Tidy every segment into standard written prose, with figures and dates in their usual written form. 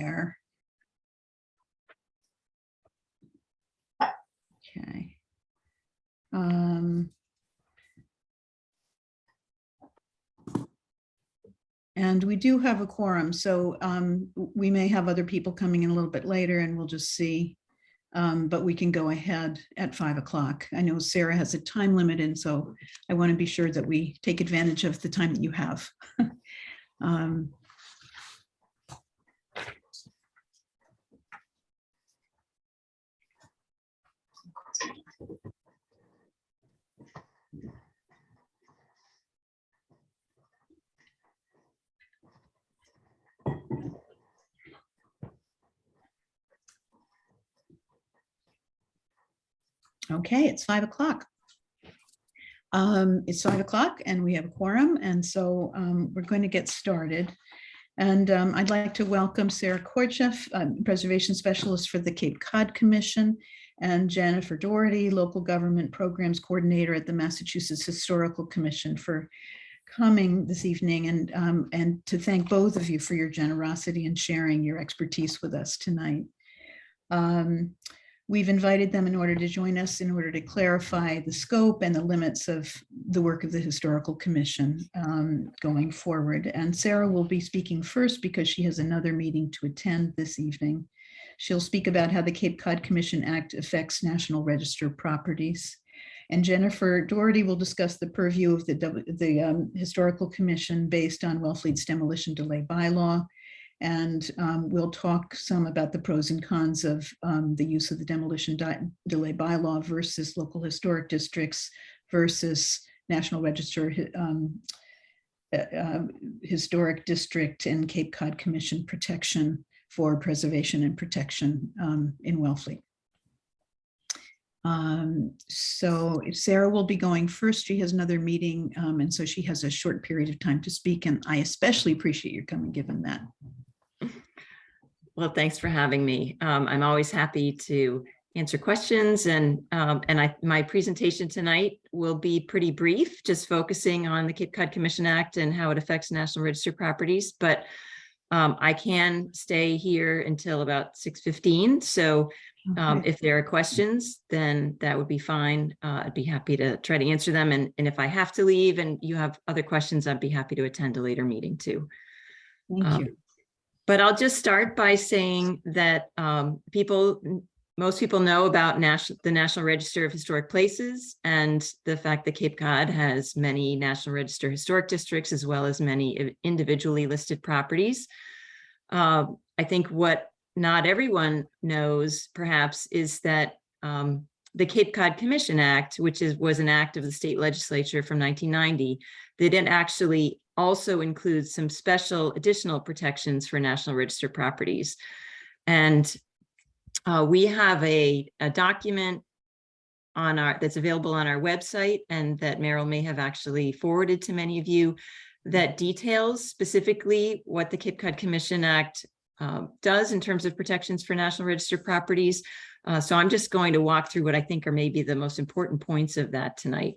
share. Okay. And we do have a quorum, so we may have other people coming in a little bit later, and we'll just see. But we can go ahead at 5 o'clock. I know Sarah has a time limit, and so I want to be sure that we take advantage of the time that you have. Okay, it's 5 o'clock. It's 5 o'clock and we have a quorum, and so we're going to get started. And I'd like to welcome Sarah Korcheff, Preservation Specialist for the Cape Cod Commission, and Jennifer Doherty, Local Government Programs Coordinator at the Massachusetts Historical Commission, for coming this evening, and to thank both of you for your generosity in sharing your expertise with us tonight. We've invited them in order to join us in order to clarify the scope and the limits of the work of the Historical Commission going forward. And Sarah will be speaking first because she has another meeting to attend this evening. She'll speak about how the Cape Cod Commission Act affects National Register properties. And Jennifer Doherty will discuss the purview of the Historical Commission based on Wellfleet's Demolition Delay Bylaw. And we'll talk some about the pros and cons of the use of the Demolition Delay Bylaw versus local historic districts versus National Register Historic District and Cape Cod Commission protection for preservation and protection in Wellfleet. So Sarah will be going first. She has another meeting, and so she has a short period of time to speak, and I especially appreciate your coming given that. Well, thanks for having me. I'm always happy to answer questions, and my presentation tonight will be pretty brief, just focusing on the Cape Cod Commission Act and how it affects National Register properties. But I can stay here until about 6:15. So if there are questions, then that would be fine. I'd be happy to try to answer them. And if I have to leave and you have other questions, I'd be happy to attend a later meeting too. Thank you. But I'll just start by saying that most people know about the National Register of Historic Places and the fact that Cape Cod has many National Register historic districts as well as many individually listed properties. I think what not everyone knows perhaps is that the Cape Cod Commission Act, which was an act of the state legislature from 1990, they didn't actually also includes some special additional protections for National Register properties. And we have a document on that's available on our website, and that Meryl may have actually forwarded to many of you, that details specifically what the Cape Cod Commission Act does in terms of protections for National Register properties. So I'm just going to walk through what I think are maybe the most important points of that tonight.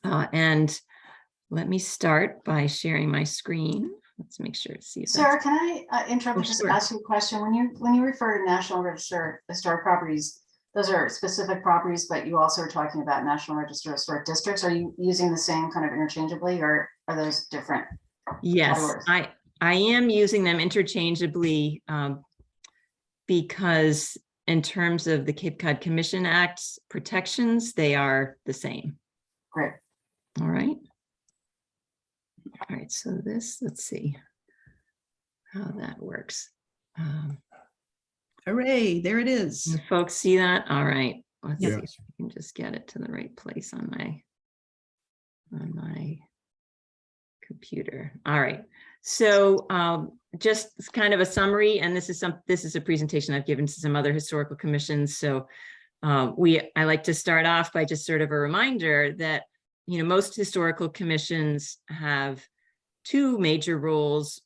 And let me start by sharing my screen. Let's make sure to see if Sarah, can I interrupt and just ask you a question? When you refer to National Register historic properties, those are specific properties, but you also are talking about National Register historic districts. Are you using the same kind of interchangeably, or are those different? Yes, categories? I am using them interchangeably because in terms of the Cape Cod Commission Act's protections, they are the same. Great. All right. All right, so let's see how that works. Hooray, there it is. You folks see that? All right, let's see if Yes. I can just get it to the right place on my computer. All right, so just kind of a summary, and this is a presentation I've given to some other historical commissions. So I like to start off by just sort of a reminder that most historical commissions have two major roles.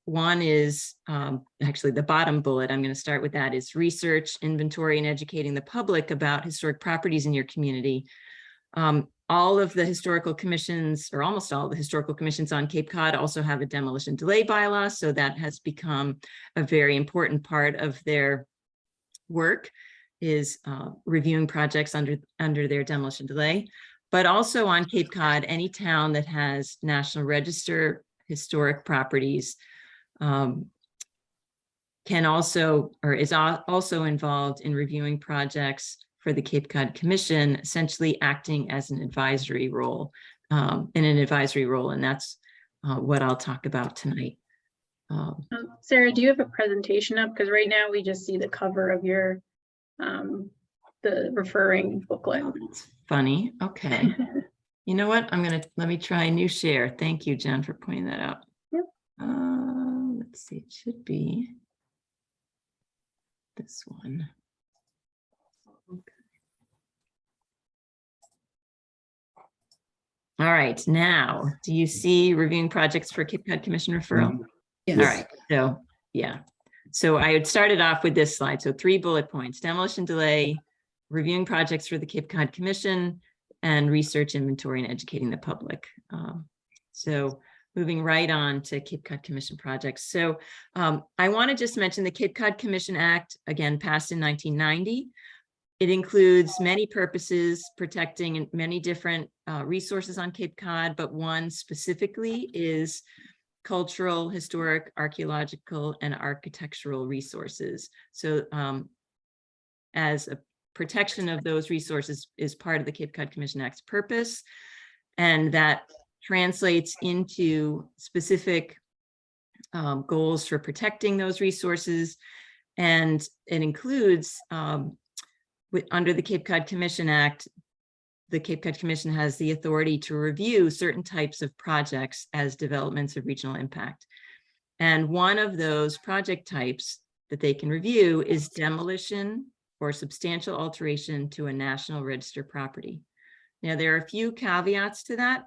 One is actually the bottom bullet. I'm going to start with that, is research, inventory, and educating the public about historic properties in your community. all of the historical commissions, or almost all the historical commissions on Cape Cod, also have a demolition delay bylaw. So that has become a very important part of their work, is reviewing projects under their demolition delay. But also on Cape Cod, any town that has National Register historic properties can also, or is also involved in reviewing projects for the Cape Cod Commission, essentially acting as an advisory role, and that's what I'll talk about tonight. Sarah, do you have a presentation up? Because right now we just see the cover of your the referring booklet. Oh, that's funny. Okay. You know what? Let me try new share. Thank you, Jen, for pointing that out. Yep. Let's see, it should be this one. Okay. All right, now, do you see reviewing projects for Cape Cod Commission referral? Yes. All right, so yeah. So I had started off with this slide. So 3 bullet points: demolition delay, reviewing projects for the Cape Cod Commission, and research, inventory, and educating the public. So moving right on to Cape Cod Commission projects. So I want to just mention the Cape Cod Commission Act, again, passed in 1990. It includes many purposes, protecting many different resources on Cape Cod, but one specifically is cultural, historic, archaeological, and architectural resources. So as a protection of those resources is part of the Cape Cod Commission Act's purpose, and that translates into specific goals for protecting those resources. And it includes, under the Cape Cod Commission Act, the Cape Cod Commission has the authority to review certain types of projects as developments of regional impact. And one of those project types that they can review is demolition or substantial alteration to a National Register property. Now, there are a few caveats to that.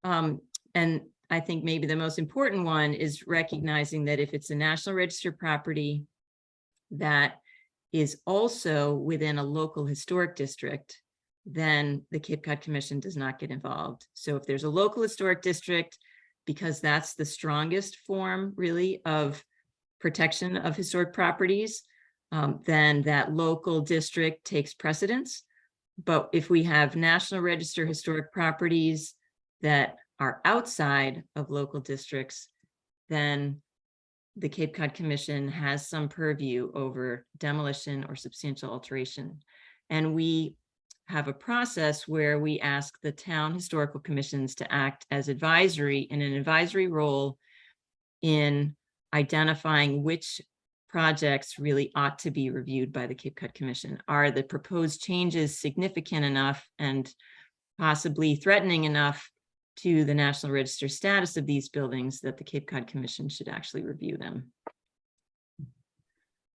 And I think maybe the most important one is recognizing that if it's a National Register property that is also within a local historic district, then the Cape Cod Commission does not get involved. So if there's a local historic district, because that's the strongest form really of protection of historic properties, then that local district takes precedence. But if we have National Register historic properties that are outside of local districts, then the Cape Cod Commission has some purview over demolition or substantial alteration. And we have a process where we ask the town historical commissions to act as advisory, in an advisory role, in identifying which projects really ought to be reviewed by the Cape Cod Commission. Are the proposed changes significant enough and possibly threatening enough to the National Register status of these buildings that the Cape Cod Commission should actually review them?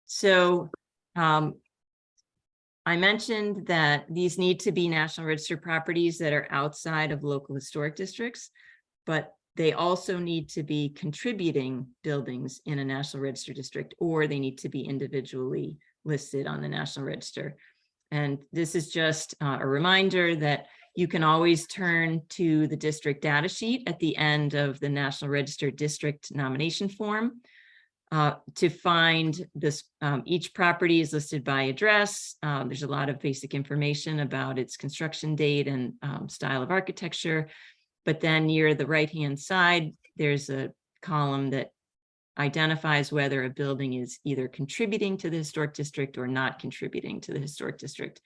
So I mentioned that these need to be National Register properties that are outside of local historic districts, but they also need to be contributing buildings in a National Register district, or they need to be individually listed on the National Register. And this is just a reminder that you can always turn to the district data sheet at the end of the National Register district nomination form to find this. Each property is listed by address. There's a lot of basic information about its construction date and style of architecture. But then near the right-hand side, there's a column that identifies whether a building is either contributing to the historic district or not contributing to the historic district.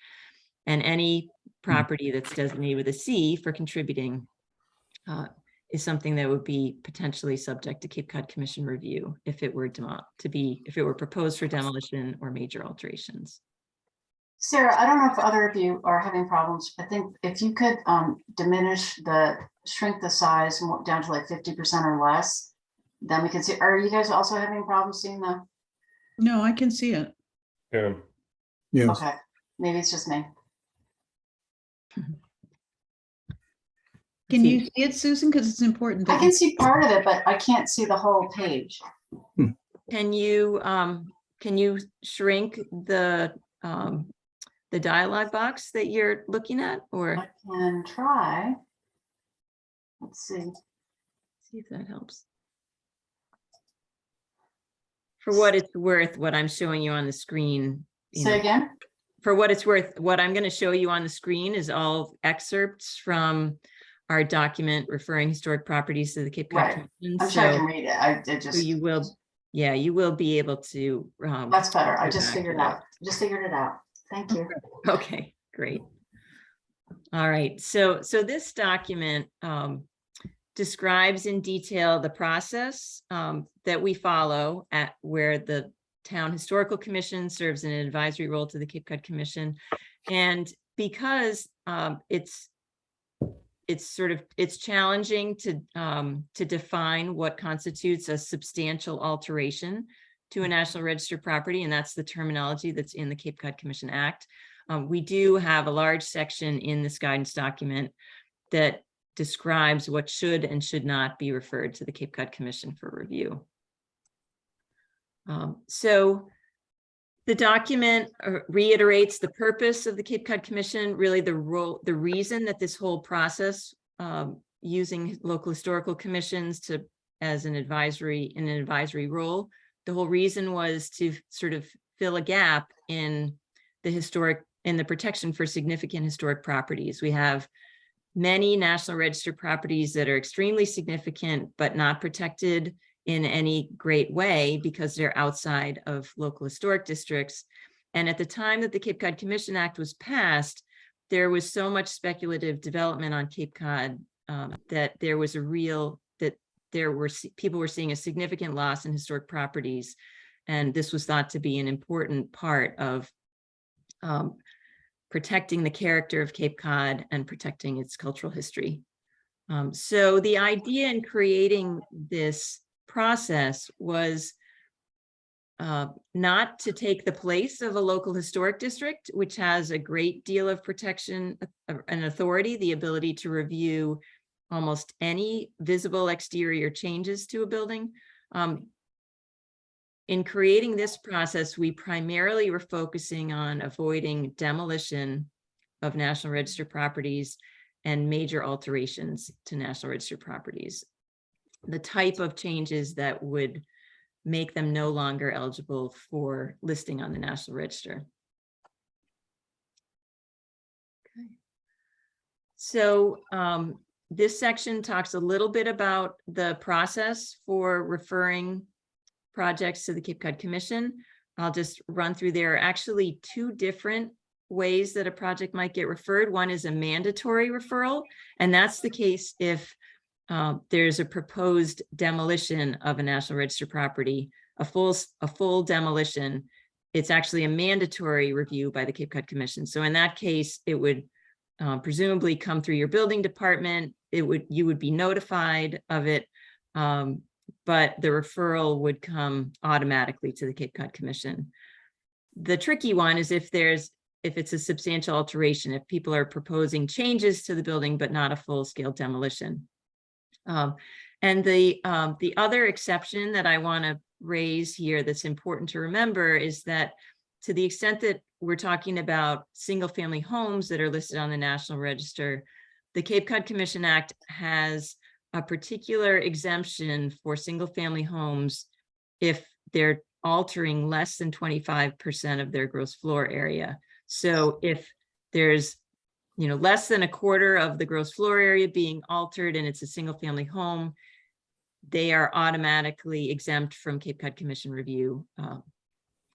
And any property that's designated with a C for contributing is something that would be potentially subject to Cape Cod Commission review if it were proposed for demolition or major alterations. Sarah, I don't know if other of you are having problems. I think if you could shrink the size down to like 50% or less, then we can see. Are you guys also having problems seeing the? No, I can see it. Yeah. Yes. Okay, maybe it's just me. Can you see it, Susan? Because it's important. I That can see part of it, but I can't see the whole page. Can you shrink the the dialog box that you're looking at, or I can try. Let's see. see if that helps. For what it's worth, what I'm showing you on the screen, you Say know, again? for what it's worth, what I'm going to show you on the screen is all excerpts from our document referring historic properties to the Cape Cod Right. Commission. I'm sure I So can read it. I so just, you will, yeah, you will be able to. that's better. I go just back figured to it that. out. Just figured it out. Thank you. Okay, great. All right, so this document describes in detail the process that we follow at where the Town Historical Commission serves an advisory role to the Cape Cod Commission. And because it's challenging to define what constitutes a substantial alteration to a National Register property, and that's the terminology that's in the Cape Cod Commission Act. We do have a large section in this guidance document that describes what should and should not be referred to the Cape Cod Commission for review. So the document reiterates the purpose of the Cape Cod Commission, really the reason that this whole process using local historical commissions as an advisory role, the whole reason was to sort of fill a gap in the protection for significant historic properties. We have many National Register properties that are extremely significant, but not protected in any great way because they're outside of local historic districts. And at the time that the Cape Cod Commission Act was passed, there was so much speculative development on Cape Cod that there was people were seeing a significant loss in historic properties. And this was thought to be an important part of protecting the character of Cape Cod and protecting its cultural history. So the idea in creating this process was not to take the place of a local historic district, which has a great deal of protection and authority, the ability to review almost any visible exterior changes to a building. In creating this process, we primarily were focusing on avoiding demolition of National Register properties and major alterations to National Register properties, the type of changes that would make them no longer eligible for listing on the National Register. Okay. So this section talks a little bit about the process for referring projects to the Cape Cod Commission. I'll just run through. There are actually two different ways that a project might get referred. One is a mandatory referral, and that's the case if there's a proposed demolition of a National Register property, a full demolition. It's actually a mandatory review by the Cape Cod Commission. So in that case, it would presumably come through your building department. You would be notified of it, but the referral would come automatically to the Cape Cod Commission. The tricky one is if it's a substantial alteration, if people are proposing changes to the building, but not a full-scale demolition. And the other exception that I want to raise here that's important to remember is that to the extent that we're talking about single-family homes that are listed on the National Register, the Cape Cod Commission Act has a particular exemption for single-family homes if they're altering less than 25% of their gross floor area. So if there's less than a quarter of the gross floor area being altered and it's a single-family home, they are automatically exempt from Cape Cod Commission review.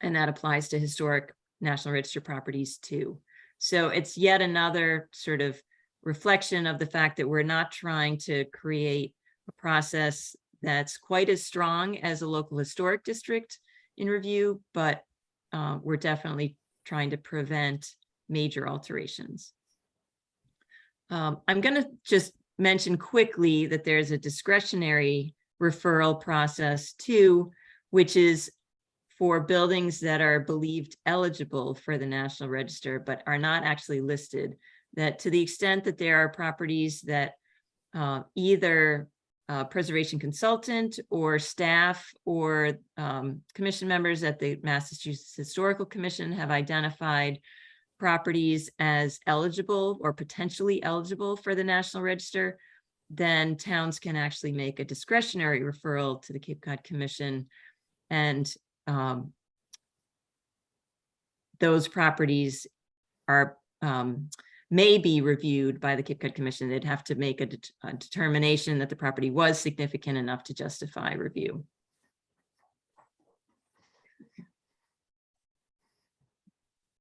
And that applies to historic National Register properties too. So it's yet another sort of reflection of the fact that we're not trying to create a process that's quite as strong as a local historic district in review, but we're definitely trying to prevent major alterations. I'm going to just mention quickly that there's a discretionary referral process too, which is for buildings that are believed eligible for the National Register, but are not actually listed. That to the extent that there are properties that either preservation consultant or staff or commission members at the Massachusetts Historical Commission have identified properties as eligible or potentially eligible for the National Register, then towns can actually make a discretionary referral to the Cape Cod Commission, and those properties are may be reviewed by the Cape Cod Commission. They'd have to make a determination that the property was significant enough to justify review.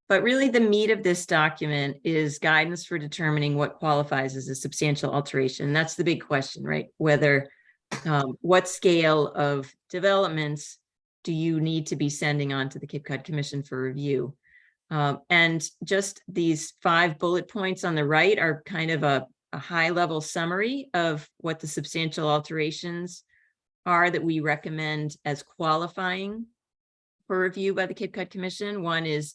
But really the meat of this document is guidance for determining what qualifies as a substantial alteration. That's the big question, right? Whether, what scale of developments do you need to be sending on to the Cape Cod Commission for review? And just these 5 bullet points on the right are kind of a high level summary of what the substantial alterations are that we recommend as qualifying for review by the Cape Cod Commission. One is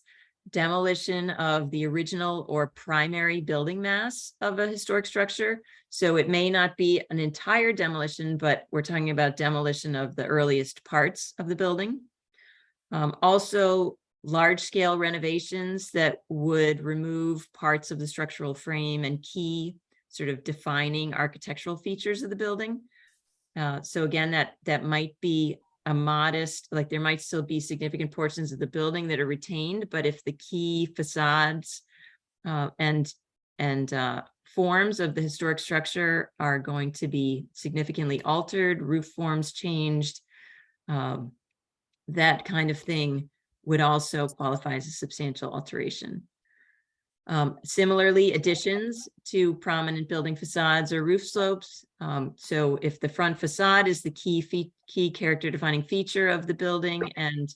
demolition of the original or primary building mass of a historic structure. So it may not be an entire demolition, but we're talking about demolition of the earliest parts of the building. Also, large-scale renovations that would remove parts of the structural frame and key sort of defining architectural features of the building. So again, that might be a modest, like there might still be significant portions of the building that are retained, but if the key facades and forms of the historic structure are going to be significantly altered, roof forms changed, that kind of thing would also qualify as a substantial alteration. Similarly, additions to prominent building facades or roof slopes. So if the front facade is the key character defining feature of the building, and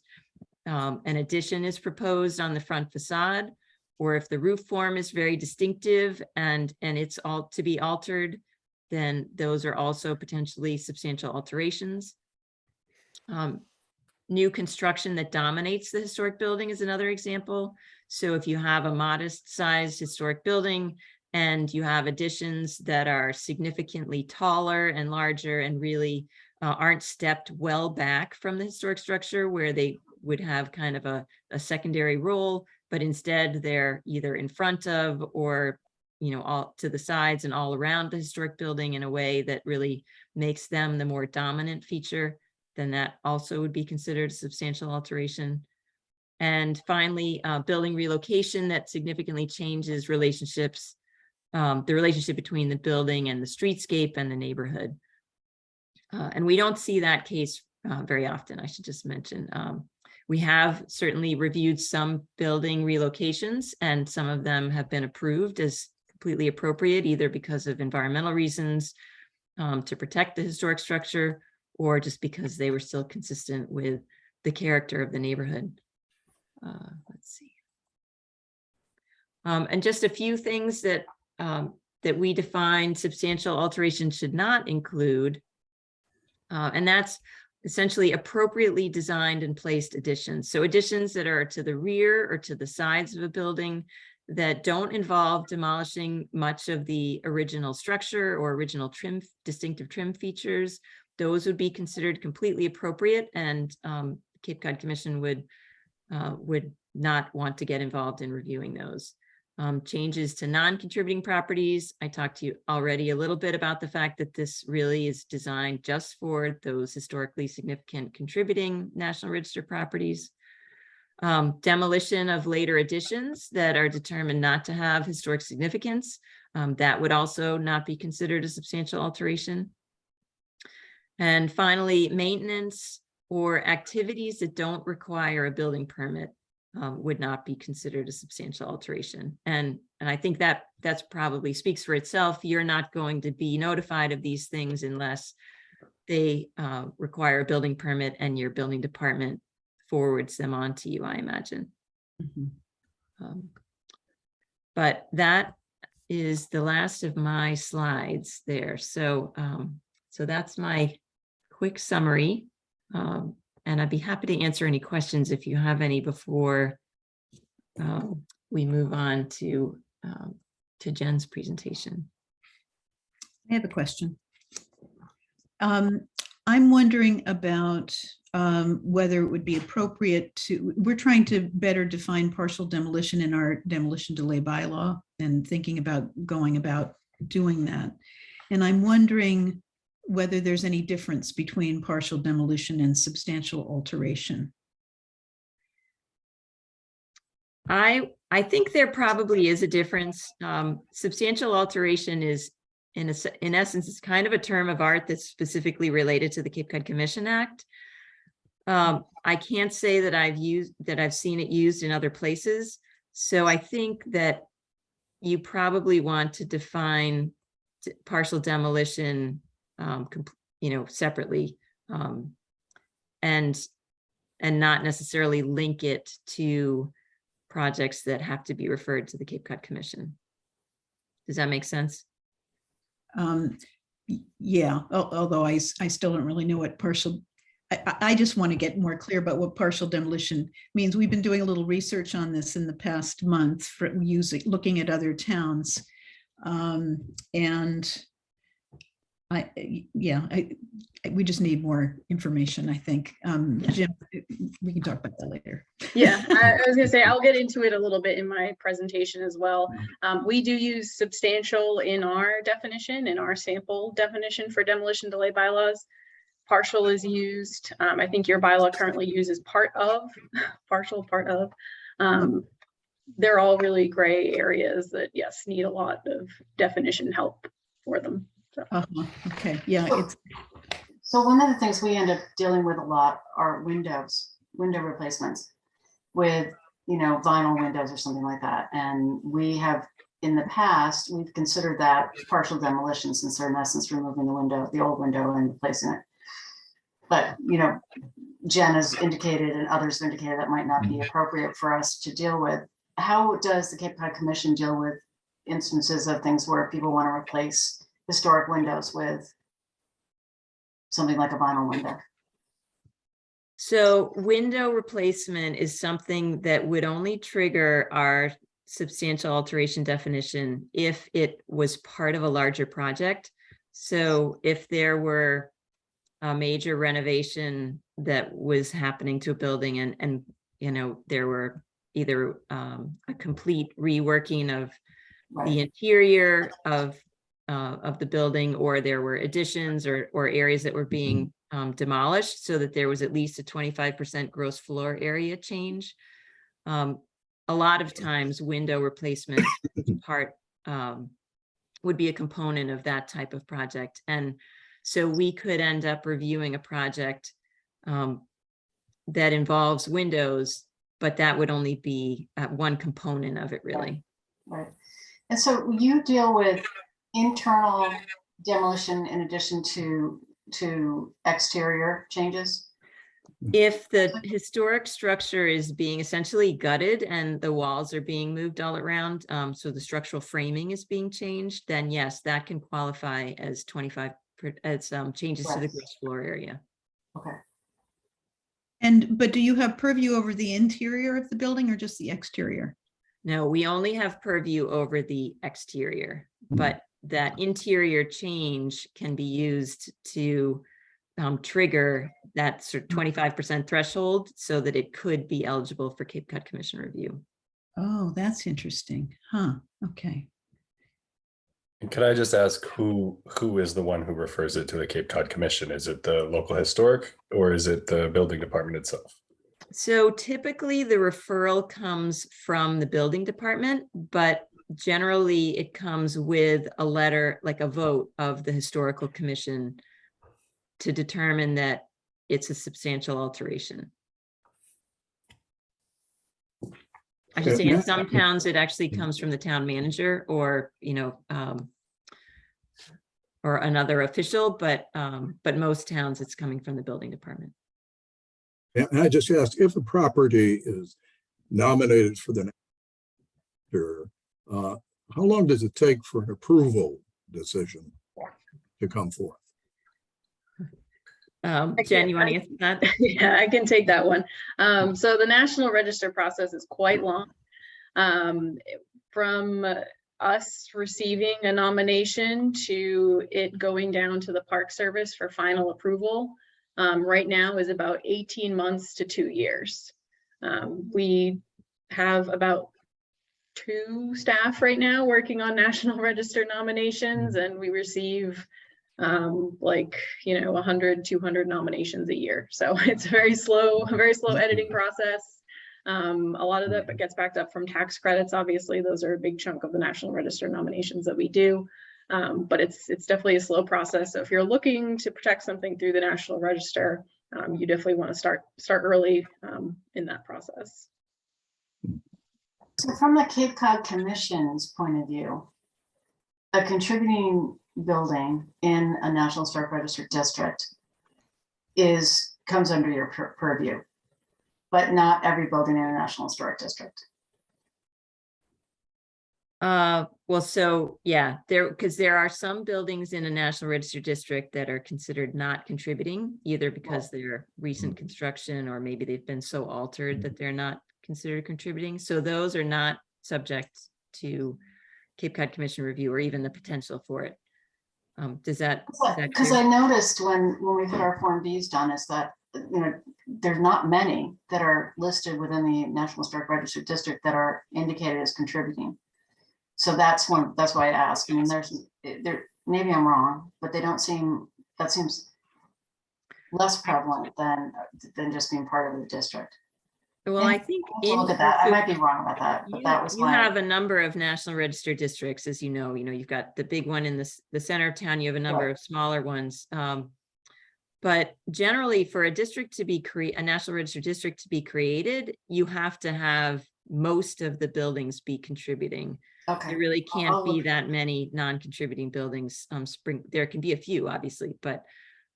an addition is proposed on the front facade, or if the roof form is very distinctive and it's all to be altered, then those are also potentially substantial alterations. New construction that dominates the historic building is another example. So if you have a modest sized historic building and you have additions that are significantly taller and larger and really aren't stepped well back from the historic structure where they would have kind of a secondary role, but instead they're either in front of or, you know, all to the sides and all around the historic building in a way that really makes them the more dominant feature, then that also would be considered a substantial alteration. And finally, building relocation that significantly changes relationships, the relationship between the building and the streetscape and the neighborhood. And we don't see that case very often, I should just mention. We have certainly reviewed some building relocations, and some of them have been approved as completely appropriate, either because of environmental reasons to protect the historic structure, or just because they were still consistent with the character of the neighborhood. Let's see. And just a few things that that we define substantial alteration should not include, and that's essentially appropriately designed and placed additions. So additions that are to the rear or to the sides of a building that don't involve demolishing much of the original structure or original trim, distinctive trim features, those would be considered completely appropriate, and Cape Cod Commission would not want to get involved in reviewing those. Changes to non-contributing properties. I talked to you already a little bit about the fact that this really is designed just for those historically significant contributing National Register properties. Demolition of later additions that are determined not to have historic significance. That would also not be considered a substantial alteration. And finally, maintenance or activities that don't require a building permit would not be considered a substantial alteration. And I think that's probably speaks for itself. You're not going to be notified of these things unless they require a building permit and your building department forwards them on to you, I imagine. Mm-hmm. But that is the last of my slides there. So, so that's my quick summary. And I'd be happy to answer any questions if you have any before we move on to Jen's presentation. I have a question. I'm wondering about whether it would be appropriate to, we're trying to better define partial demolition in our demolition delay bylaw and thinking about going about doing that. And I'm wondering whether there's any difference between partial demolition and substantial alteration. I think there probably is a difference. Substantial alteration is, in essence, it's kind of a term of art that's specifically related to the Cape Cod Commission Act. I can't say that I've seen it used in other places. So I think that you probably want to define partial demolition, separately, and not necessarily link it to projects that have to be referred to the Cape Cod Commission. Does that make sense? Yeah, although I still don't really know what partial, I just want to get more clear about what partial demolition means. We've been doing a little research on this in the past month for looking at other towns. And we just need more information, I think. Jim, we can talk about that later. Yeah, I was gonna say, I'll get into it a little bit in my presentation as well. We do use substantial in our definition, in our sample definition for demolition delay bylaws. Partial is used. I think your bylaw currently uses part of, partial, part of. They're all really gray areas that, yes, need a lot of definition help for them. So. Okay, yeah. So one of the things we end up dealing with a lot are window replacements with, vinyl windows or something like that. And we have, in the past, we've considered that partial demolition, since they're in essence removing the window, the old window, and replacing it. But, Jen has indicated and others have indicated that might not be appropriate for us to deal with. How does the Cape Cod Commission deal with instances of things where people want to replace historic windows with something like a vinyl window? So window replacement is something that would only trigger our substantial alteration definition if it was part of a larger project. So if there were a major renovation that was happening to a building and there were either a complete reworking of the interior of the building, or there were additions or areas that were being demolished, so that there was at least a 25% gross floor area change. A lot of times window replacement would be a component of that type of project. And so we could end up reviewing a project that involves windows, but that would only be one component of it, really. Right. And so you deal with internal demolition in addition to exterior changes? If the historic structure is being essentially gutted and the walls are being moved all around, so the structural framing is being changed, then yes, that can qualify as 25 as changes to the gross floor area. Okay. But do you have purview over the interior of the building or just the exterior? No, we only have purview over the exterior, but that interior change can be used to trigger that sort of 25% threshold so that it could be eligible for Cape Cod Commission review. Oh, that's interesting. Huh. Okay. And could I just ask who is the one who refers it to the Cape Cod Commission? Is it the local historic or is it the building department itself? So typically the referral comes from the building department, but generally it comes with a letter, like a vote of the historical commission to determine that it's a substantial alteration. I should say in some towns, it actually comes from the town manager or, or another official, but most towns it's coming from the building department. And I just asked, if a property is nominated for the how long does it take for an approval decision to come forth? Jen, you want to answer that? Yeah, I can take that one. So the National Register process is quite long. From us receiving a nomination to it going down to the Park Service for final approval right now is about 18 months to 2 years. We have about 2 staff right now working on National Register nominations, and we receive like, 100, 200 nominations a year. So it's a very slow editing process. A lot of that gets backed up from tax credits. Obviously, those are a big chunk of the National Register nominations that we do. But it's definitely a slow process. So if you're looking to protect something through the National Register, you definitely want to start early in that process. So from the Cape Cod Commission's point of view, a contributing building in a National Historic Register district comes under your purview, but not every building in a National Historic District. Well, so yeah, because there are some buildings in a National Register district that are considered not contributing, either because they're recent construction or maybe they've been so altered that they're not considered contributing. So those are not subject to Cape Cod Commission review or even the potential for it. Is that because I noticed when we had our Form Bs done is that there's not many that are listed within the National Historic Register district that are indicated as contributing. So that's why I asked. I mean, maybe I'm wrong, but that seems less prevalent than just being part of the district. Well, I think look at that. I might be wrong about that, but that was you have a number of National Register districts, as you know. You've got the big one in the center of town. You have a number of smaller ones. But generally, for a district to be a National Register district to be created, you have to have most of the buildings be contributing. Okay. There really can't be that many non-contributing buildings. There can be a few, obviously, but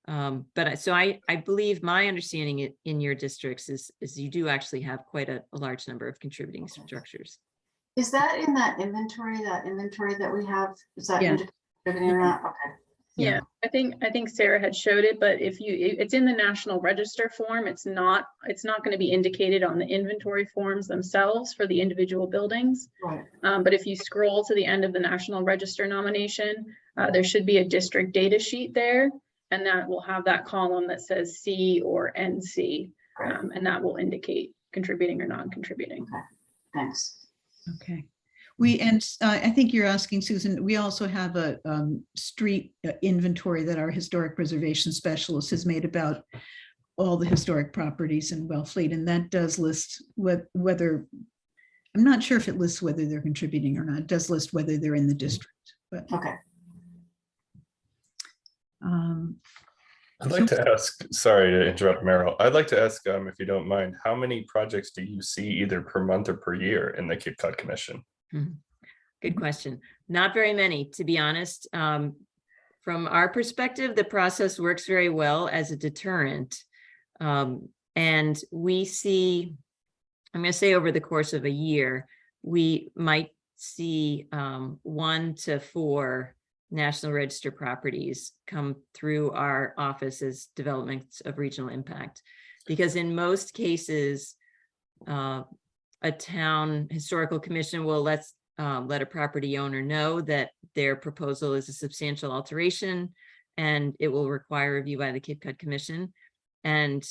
so I believe my understanding in your districts is you do actually have quite a large number of contributing structures. Is that in that inventory that we have? Is that contributing or not? Okay. Yeah, I think Sarah had showed it, but it's in the National Register form. It's not going to be indicated on the inventory forms themselves for the individual buildings. Right. But if you scroll to the end of the National Register nomination, there should be a district data sheet there, and that will have that column that says C or NC, and that will indicate contributing or non-contributing. Okay. Thanks. Okay. I think you're asking, Susan, we also have a street inventory that our historic preservation specialist has made about all the historic properties in Wellfleet, and that does list whether, I'm not sure if it lists whether they're contributing or not. It does list whether they're in the district. But okay. I'd like to ask, sorry to interrupt, Meryl. I'd like to ask, if you don't mind, how many projects do you see either per month or per year in the Cape Cod Commission? Good question. Not very many, to be honest. From our perspective, the process works very well as a deterrent. And we see, I'm going to say over the course of a year, we might see 1 to 4 National Register properties come through our office as developments of regional impact. Because in most cases, a town historical commission will let a property owner know that their proposal is a substantial alteration and it will require review by the Cape Cod Commission. And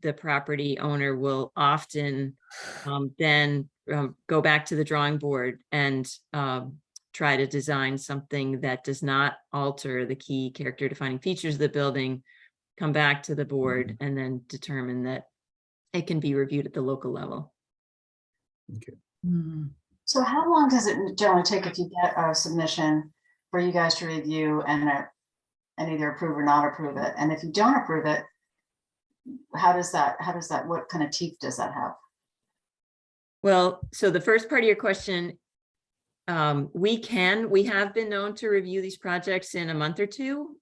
the property owner will often then go back to the drawing board and try to design something that does not alter the key character defining features of the building, come back to the board, and then determine that it can be reviewed at the local level. Okay. So how long does it generally take if you get a submission for you guys to review and either approve or not approve it? And if you don't approve it, how does that, what kind of teeth does that have? Well, so the first part of your question, we have been known to review these projects in a month or 2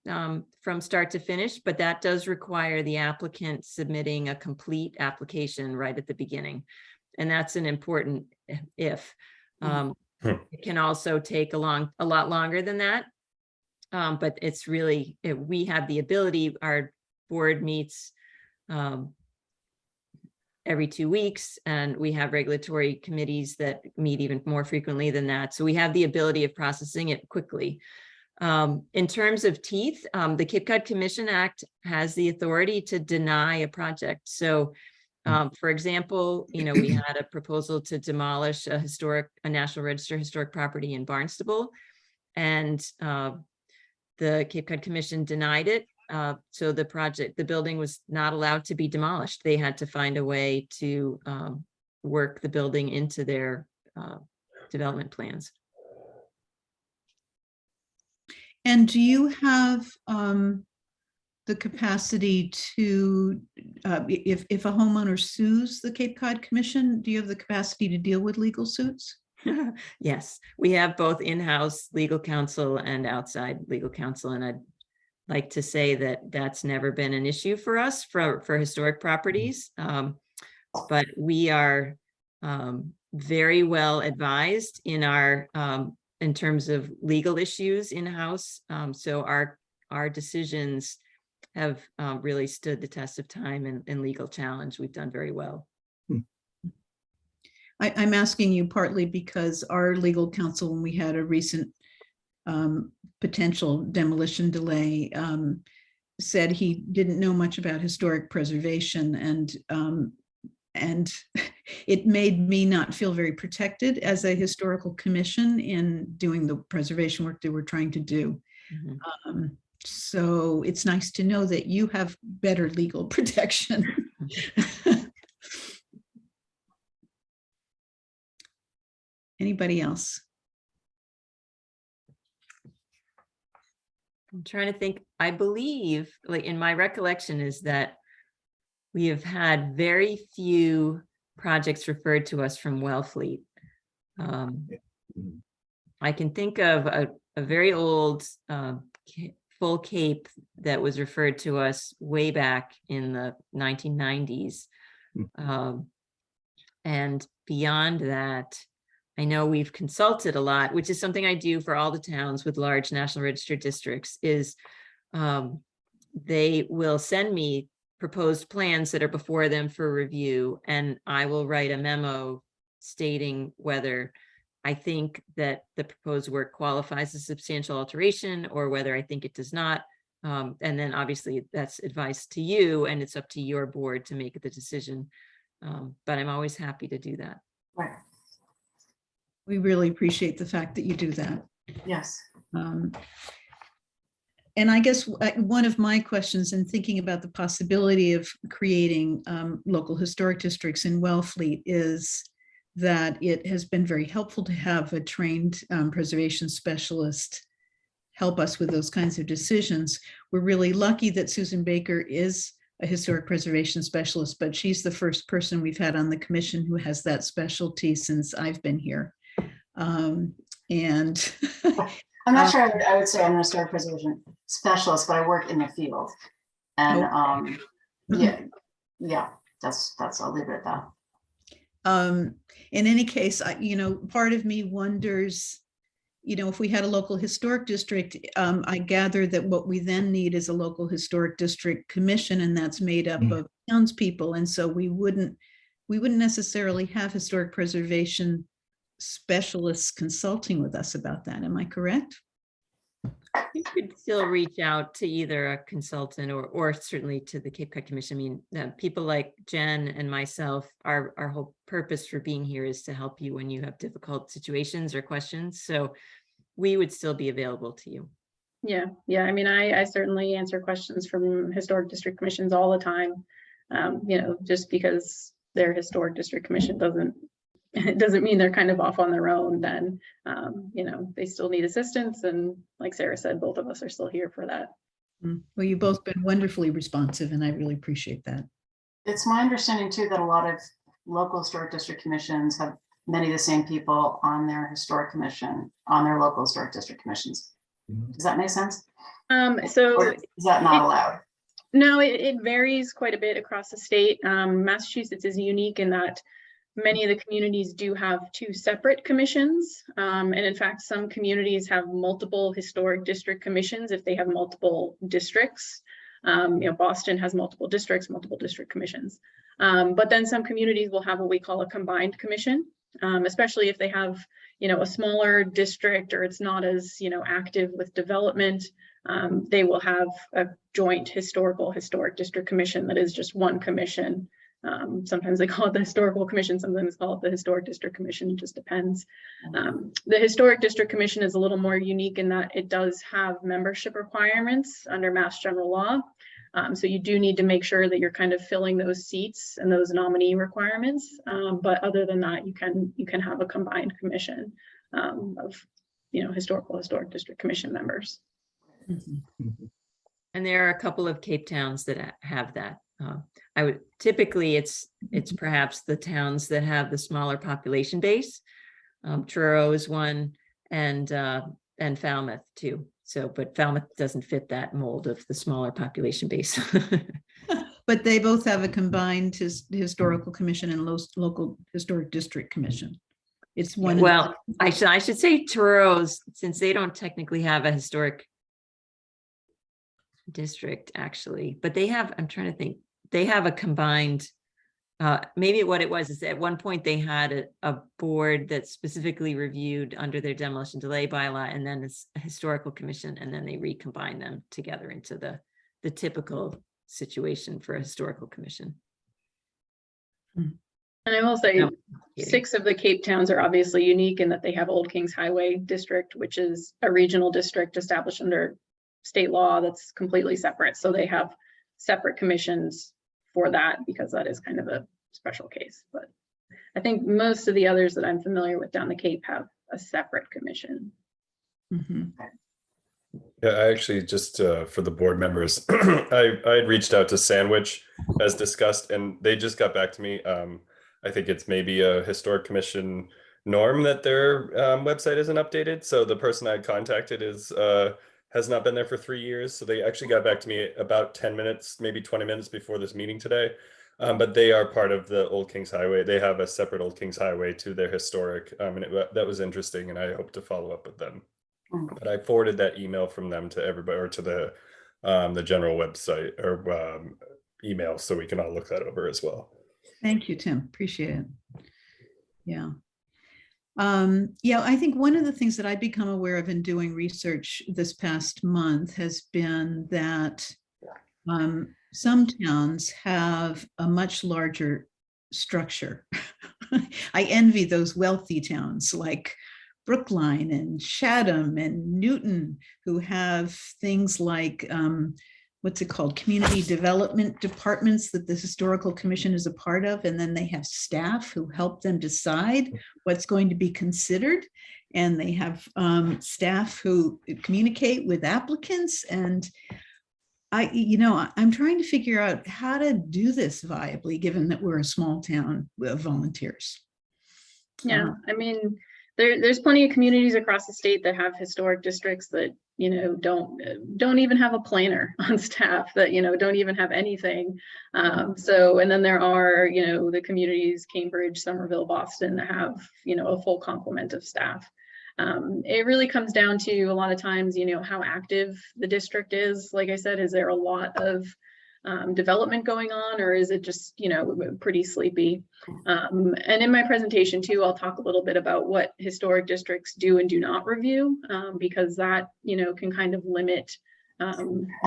from start to finish, but that does require the applicant submitting a complete application right at the beginning. And that's an important if. It can also take a lot longer than that. But it's really, we have the ability, our board meets every 2 weeks, and we have regulatory committees that meet even more frequently than that. So we have the ability of processing it quickly. In terms of teeth, the Kitkat Commission Act has the authority to deny a project. So, for example, we had a proposal to demolish a National Register historic property in Barnstable, and the Cape Cod Commission denied it. So the building was not allowed to be demolished. They had to find a way to work the building into their development plans. And do you have the capacity to, if a homeowner sues the Cape Cod Commission, do you have the capacity to deal with legal suits? Yes, we have both in-house legal counsel and outside legal counsel, and I'd like to say that that's never been an issue for us for historic properties, but we are very well advised in our in terms of legal issues in-house. So our decisions have really stood the test of time and legal challenge. We've done very well. I'm asking you partly because our legal counsel, when we had a recent potential demolition delay, said he didn't know much about historic preservation, and it made me not feel very protected as a historical commission in doing the preservation work that we're trying to do. Mm-hmm. So it's nice to know that you have better legal protection. Anybody else? I'm trying to think. I believe, like, in my recollection is that we have had very few projects referred to us from Wellfleet. I can think of a very old full cape that was referred to us way back in the 1990s. And beyond that, I know we've consulted a lot, which is something I do for all the towns with large National Register districts, is they will send me proposed plans that are before them for review, and I will write a memo stating whether I think that the proposed work qualifies as substantial alteration or whether I think it does not. And then obviously that's advice to you, and it's up to your board to make the decision. But I'm always happy to do that. Right. We really appreciate the fact that you do that. Yes. And I guess one of my questions in thinking about the possibility of creating local historic districts in Wellfleet is that it has been very helpful to have a trained preservation specialist help us with those kinds of decisions. We're really lucky that Susan Baker is a historic preservation specialist, but she's the first person we've had on the commission who has that specialty since I've been here. And I'm not sure I would say I'm a historic preservation specialist, but I work in the field. And yeah, that's I'll leave it at that. In any case, part of me wonders, if we had a local historic district, I gather that what we then need is a local historic district commission, and that's made up of townspeople. And so we wouldn't necessarily have historic preservation specialists consulting with us about that. Am I correct? You could still reach out to either a consultant or certainly to the Cape Cod Commission. I mean, people like Jen and myself, our whole purpose for being here is to help you when you have difficult situations or questions. So we would still be available to you. Yeah. I mean, I certainly answer questions from historic district commissions all the time. Just because they're historic district commission doesn't mean they're kind of off on their own. Then, they still need assistance. And like Sarah said, both of us are still here for that. Well, you've both been wonderfully responsive, and I really appreciate that. It's my understanding too that a lot of local historic district commissions have many of the same people on their historic commission, on their local historic district commissions. Does that make sense? So or is that not allowed? No, it varies quite a bit across the state. Massachusetts is unique in that many of the communities do have two separate commissions. And in fact, some communities have multiple historic district commissions if they have multiple districts. Boston has multiple districts, multiple district commissions. But then some communities will have what we call a combined commission, especially if they have, a smaller district or it's not as, active with development. They will have a joint historic district commission that is just one commission. Sometimes they call it the historical commission, sometimes call it the historic district commission. It just depends. The historic district commission is a little more unique in that it does have membership requirements under Mass General Law. So you do need to make sure that you're kind of filling those seats and those nominee requirements. But other than that, you can have a combined commission of historic district commission members. And there are a couple of Cape towns that have that. I would typically it's perhaps the towns that have the smaller population base. Truro is one, and Falmouth too. So, but Falmouth doesn't fit that mold of the smaller population base. But they both have a combined historical commission and local historic district commission. It's one. Well, I should say Truro's, since they don't technically have a historic district actually, but they have, I'm trying to think, they have a combined, maybe what it was is at one point they had a board that specifically reviewed under their demolition delay bylaw, and then it's a historical commission, and then they recombine them together into the typical situation for a historical commission. And I will say, No, 6 of the Cape towns are obviously unique in that they have Old Kings Highway District, which is a regional district established under state law that's completely separate. So they have separate commissions for that because that is kind of a special case. But I think most of the others that I'm familiar with down the Cape have a separate commission. Yeah, I actually just for the board members, I had reached out to Sandwich as discussed, and they just got back to me. I think it's maybe a historic commission norm that their website isn't updated. So the person I had contacted has not been there for 3 years. So they actually got back to me about 10 minutes, maybe 20 minutes before this meeting today. But they are part of the Old Kings Highway. They have a separate Old Kings Highway to their historic, and that was interesting, and I hope to follow up with them. But I forwarded that email from them to everybody, or to the general website or email, so we can all look that over as well. Thank you, Tim. Appreciate it. Yeah. Yeah, I think one of the things that I've become aware of in doing research this past month has been that some towns have a much larger structure. I envy those wealthy towns like Brookline and Chatham and Newton, who have things like, what's it called, community development departments that the historical commission is a part of, and then they have staff who help them decide what's going to be considered, and they have staff who communicate with applicants. And I'm trying to figure out how to do this viably, given that we're a small town with volunteers. Yeah, I mean, there's plenty of communities across the state that have historic districts that don't even have a planner on staff, that don't even have anything. So, and then there are the communities, Cambridge, Somerville, Boston, that have a full complement of staff. It really comes down to a lot of times how active the district is. Like I said, is there a lot of development going on, or is it just pretty sleepy? And in my presentation too, I'll talk a little bit about what historic districts do and do not review, because that can kind of limit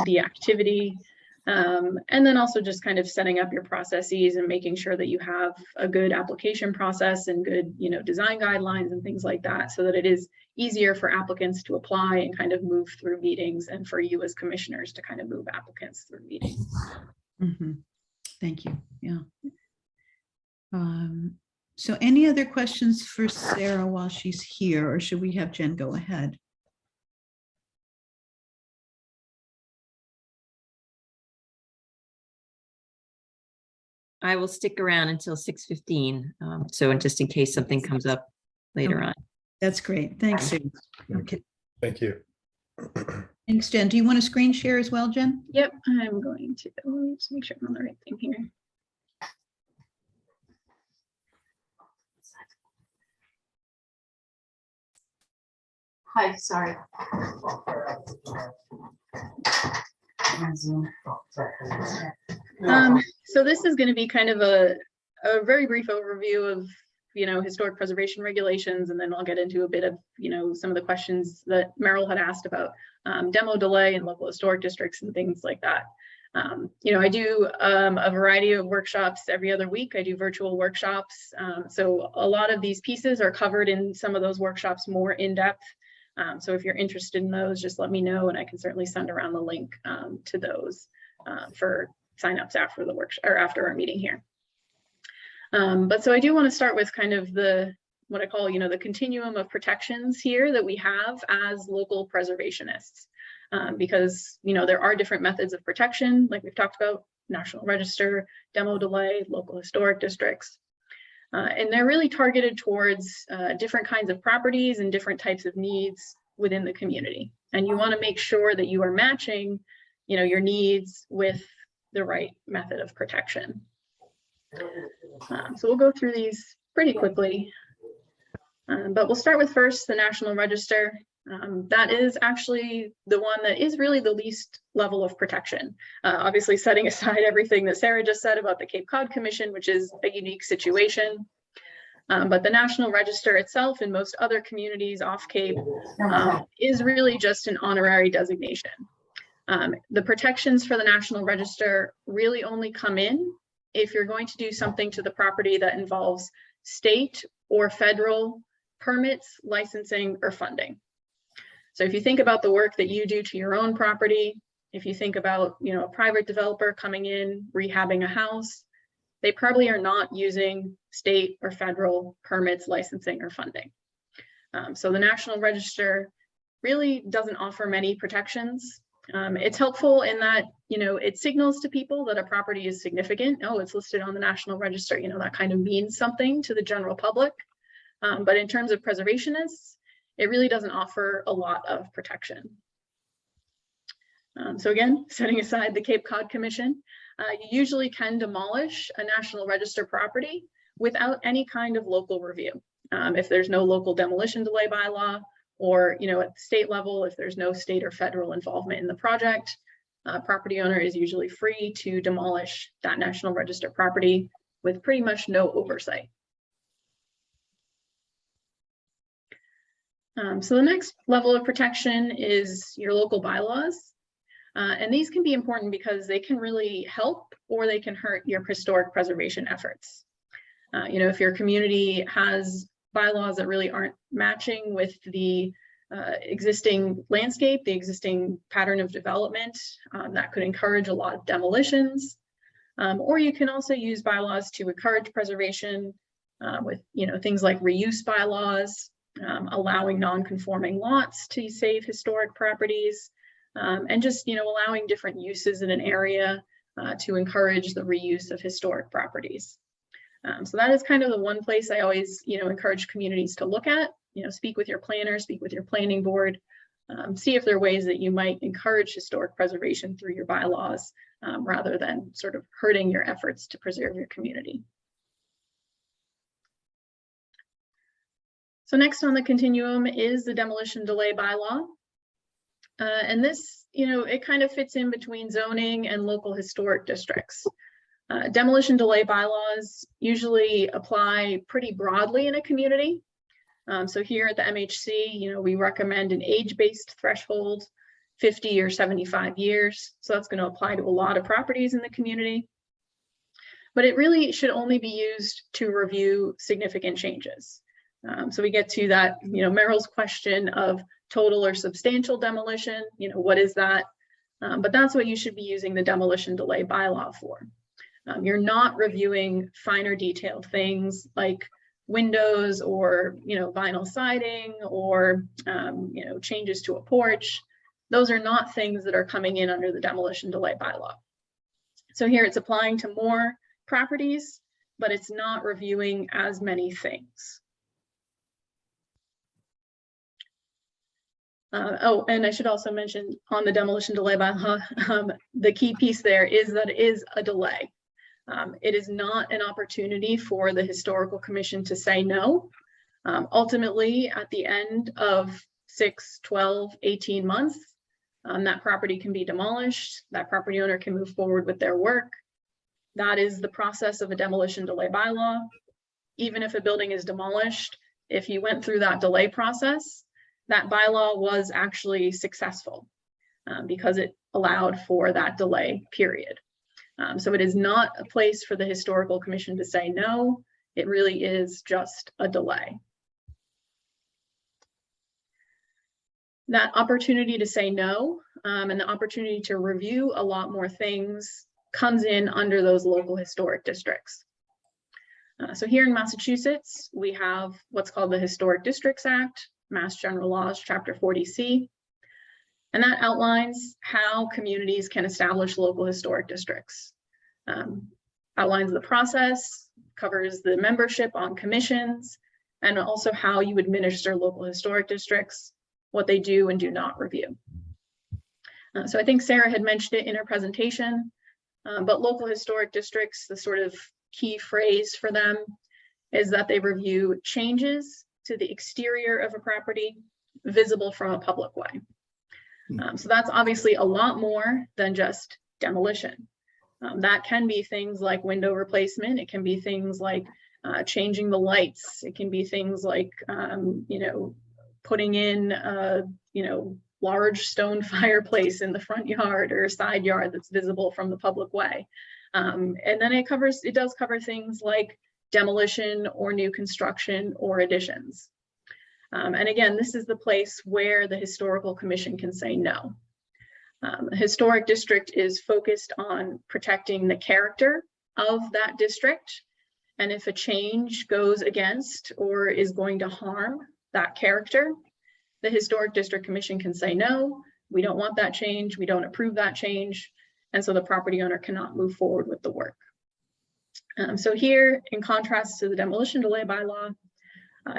the activity, and then also just kind of setting up your processes and making sure that you have a good application process and good design guidelines and things like that, so that it is easier for applicants to apply and kind of move through meetings, and for you as commissioners to kind of move applicants through meetings. Thank you. Yeah. So any other questions for Sarah while she's here, or should we have Jen go ahead? I will stick around until 6:15. So just in case something comes up later on. That's great. Thanks, Sarah. Okay. Thank you. Thanks, Jen. Do you want to screen share as well, Jen? Yep, I'm going to just make sure I'm on the right thing here. Hi, sorry. So this is going to be kind of a very brief overview of, historic preservation regulations, and then I'll get into a bit of, some of the questions that Merrill had asked about demo delay in local historic districts and things like that. I do a variety of workshops every other week. I do virtual workshops. So a lot of these pieces are covered in some of those workshops more in depth. So if you're interested in those, just let me know, and I can certainly send around the link to those for signups after the workshop or after our meeting here. But so I do want to start with kind of what I call, the continuum of protections here that we have as local preservationists. Because, there are different methods of protection, like we've talked about, National Register, demo delay, local historic districts. And they're really targeted towards different kinds of properties and different types of needs within the community. And you want to make sure that you are matching, your needs with the right method of protection. So we'll go through these pretty quickly. But we'll start with first the National Register. That is actually the one that is really the least level of protection. Obviously, setting aside everything that Sarah just said about the Cape Cod Commission, which is a unique situation. But the National Register itself in most other communities off Cape is really just an honorary designation. The protections for the National Register really only come in if you're going to do something to the property that involves state or federal permits, licensing, or funding. So if you think about the work that you do to your own property, if you think about, a private developer coming in, rehabbing a house, they probably are not using state or federal permits, licensing, or funding. So the National Register really doesn't offer many protections. It's helpful in that, it signals to people that a property is significant. Oh, it's listed on the National Register, that kind of means something to the general public. But in terms of preservationists, it really doesn't offer a lot of protection. So again, setting aside the Cape Cod Commission, you usually can demolish a National Register property without any kind of local review. If there's no local demolition delay bylaw, or at the state level, if there's no state or federal involvement in the project, property owner is usually free to demolish that National Register property with pretty much no oversight. So the next level of protection is your local bylaws. And these can be important because they can really help or they can hurt your historic preservation efforts. If your community has bylaws that really aren't matching with the existing landscape, the existing pattern of development, that could encourage a lot of demolitions. Or you can also use bylaws to encourage preservation with things like reuse bylaws, allowing non-conforming lots to save historic properties, and just allowing different uses in an area to encourage the reuse of historic properties. So that is kind of the one place I always encourage communities to look at. Speak with your planner, speak with your planning board, see if there are ways that you might encourage historic preservation through your bylaws rather than sort of hurting your efforts to preserve your community. So next on the continuum is the demolition delay bylaw. And this, it kind of fits in between zoning and local historic districts. Demolition delay bylaws usually apply pretty broadly in a community. So here at the MHC, we recommend an age-based threshold, 50 or 75 years. So that's going to apply to a lot of properties in the community. But it really should only be used to review significant changes. So we get to that, Merrill's question of total or substantial demolition, what is that? But that's what you should be using the demolition delay bylaw for. You're not reviewing finer detailed things like windows or, vinyl siding or, changes to a porch. Those are not things that are coming in under the demolition delay bylaw. So here it's applying to more properties, but it's not reviewing as many things. And I should also mention on the demolition delay bylaw, the key piece there is that it is a delay. It is not an opportunity for the historical commission to say no. Ultimately, at the end of 6, 12, 18 months, that property can be demolished. That property owner can move forward with their work. That is the process of a demolition delay bylaw. Even if a building is demolished, if you went through that delay process, that bylaw was actually successful because it allowed for that delay period. So it is not a place for the Historical Commission to say no. It really is just a delay. That opportunity to say no and the opportunity to review a lot more things comes in under those local historic districts. So here in Massachusetts, we have what's called the Historic Districts Act, Mass General Laws, Chapter 40C, and that outlines how communities can establish local historic districts. Outlines the process, covers the membership on commissions, and also how you administer local historic districts, what they do and do not review. So I think Sarah had mentioned it in her presentation, but local historic districts, the sort of key phrase for them is that they review changes to the exterior of a property visible from a public way. So that's obviously a lot more than just demolition. That can be things like window replacement. It can be things like changing the lights. It can be things like, putting in a, large stone fireplace in the front yard or side yard that's visible from the public way. And then it does cover things like demolition or new construction or additions. And again, this is the place where the Historical Commission can say no. The historic district is focused on protecting the character of that district. And if a change goes against or is going to harm that character, the Historic District Commission can say no, we don't want that change, we don't approve that change, and so the property owner cannot move forward with the work. So here, in contrast to the demolition delay bylaw,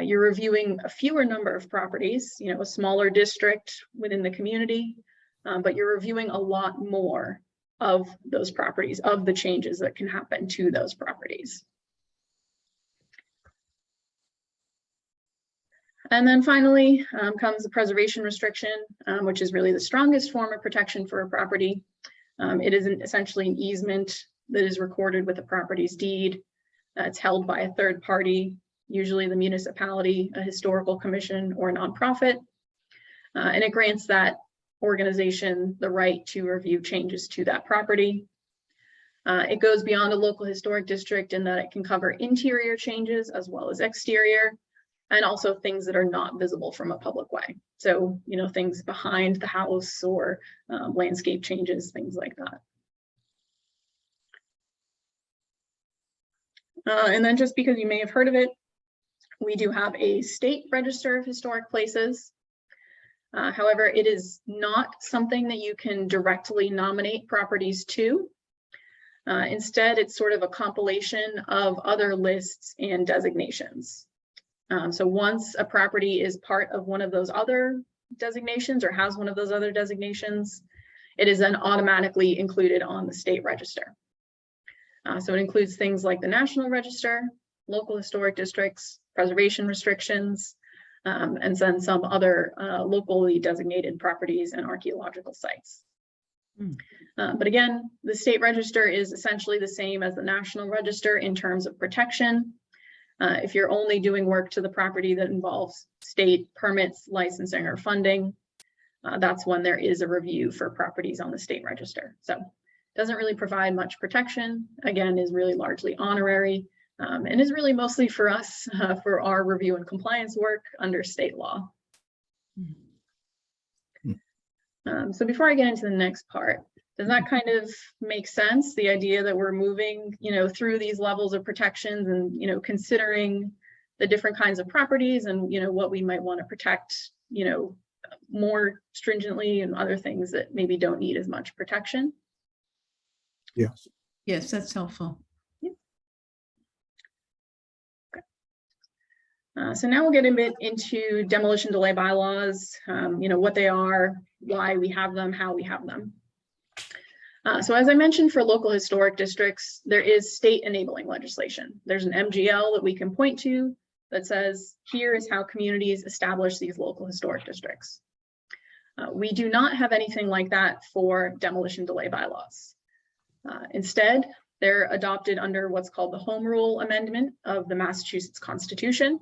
you're reviewing a fewer number of properties, a smaller district within the community, but you're reviewing a lot more of those properties, of the changes that can happen to those properties. And then finally comes the preservation restriction, which is really the strongest form of protection for a property. It is essentially an easement that is recorded with the property's deed. It's held by a third party, usually the municipality, a historical commission, or a nonprofit. And it grants that organization the right to review changes to that property. It goes beyond a local historic district in that it can cover interior changes as well as exterior, and also things that are not visible from a public way. So, things behind the house or landscape changes, things like that. And then just because you may have heard of it, we do have a state register of historic places. However, it is not something that you can directly nominate properties to. Instead, it's sort of a compilation of other lists and designations. So once a property is part of one of those other designations or has one of those other designations, it is then automatically included on the state register. So it includes things like the National Register, local historic districts, preservation restrictions, and then some other locally designated properties and archaeological sites. But again, the state register is essentially the same as the National Register in terms of protection. If you're only doing work to the property that involves state permits, licensing, or funding, that's when there is a review for properties on the state register. So doesn't really provide much protection, again, is really largely honorary, and is really mostly for us for our review and compliance work under state law. So before I get into the next part, does that kind of make sense? The idea that we're moving, through these levels of protections and, considering the different kinds of properties and, what we might want to protect, more stringently and other things that maybe don't need as much protection. Yes. Yes, that's helpful. Yeah. Okay. So now we'll get a bit into demolition delay bylaws, what they are, why we have them, how we have them. So as I mentioned, for local historic districts, there is state enabling legislation. There's an MGL that we can point to that says, here is how communities establish these local historic districts. We do not have anything like that for demolition delay bylaws. Instead, they're adopted under what's called the Home Rule Amendment of the Massachusetts Constitution.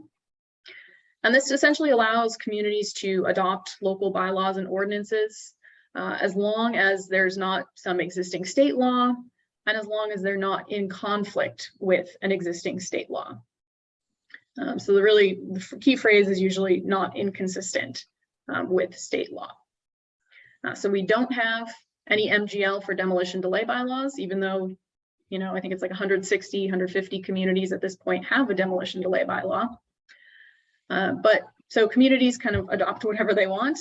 And this essentially allows communities to adopt local bylaws and ordinances as long as there's not some existing state law and as long as they're not in conflict with an existing state law. So the key phrase is usually not inconsistent with state law. So we don't have any MGL for demolition delay bylaws, even though, you know, I think it's like 160, 150 communities at this point have a demolition delay bylaw. But so communities kind of adopt whatever they want.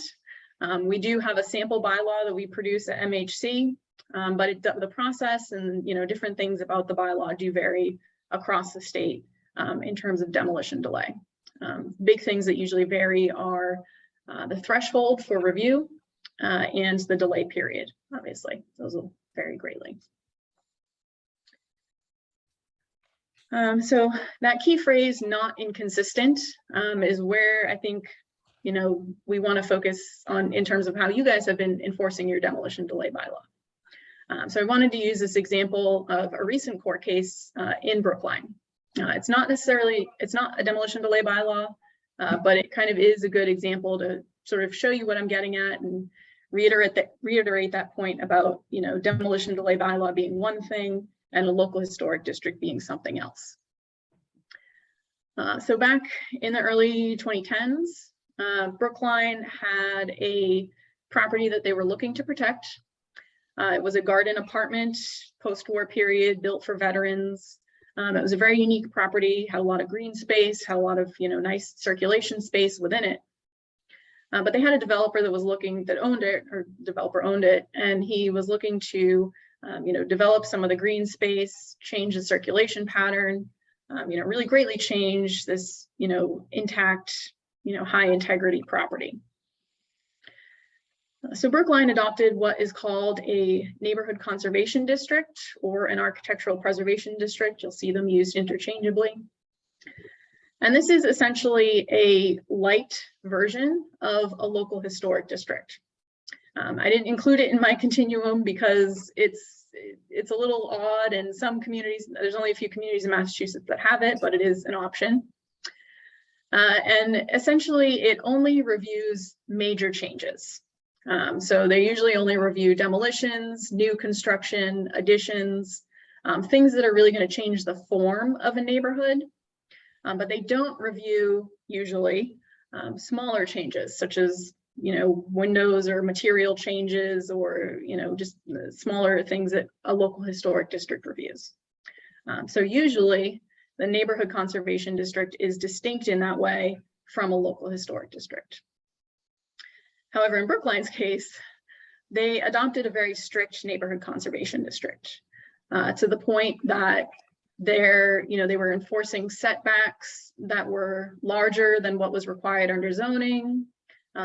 We do have a sample bylaw that we produce at MHC, but the process and, you know, different things about the bylaw do vary across the state in terms of demolition delay. Big things that usually vary are the threshold for review and the delay period, obviously. Those will vary greatly. So that key phrase, not inconsistent, is where I think, you know, we want to focus on in terms of how you guys have been enforcing your demolition delay bylaw. So I wanted to use this example of a recent court case in Brookline. It's not a demolition delay bylaw, but it kind of is a good example to sort of show you what I'm getting at and reiterate that point about, you know, demolition delay bylaw being one thing and a local historic district being something else. So back in the early 2010s, Brookline had a property that they were looking to protect. It was a garden apartment, post-war period, built for veterans. It was a very unique property, had a lot of green space, had a lot of, you know, nice circulation space within it. But they had a developer that owned it, and he was looking to, you know, develop some of the green space, change the circulation pattern, you know, really greatly change this, you know, intact, you know, high integrity property. So Brookline adopted what is called a neighborhood conservation district or an architectural preservation district. You'll see them used interchangeably. And this is essentially a light version of a local historic district. I didn't include it in my continuum because it's a little odd, and some communities, there's only a few communities in Massachusetts that have it, but it is an option. And essentially it only reviews major changes. So they usually only review demolitions, new construction, additions, things that are really going to change the form of a neighborhood. But they don't review usually smaller changes, such as, you know, windows or material changes, or, you know, just smaller things that a local historic district reviews. So usually the neighborhood conservation district is distinct in that way from a local historic district. However, in Brookline's case, they adopted a very strict neighborhood conservation district to the point that they were enforcing setbacks that were larger than what was required under zoning.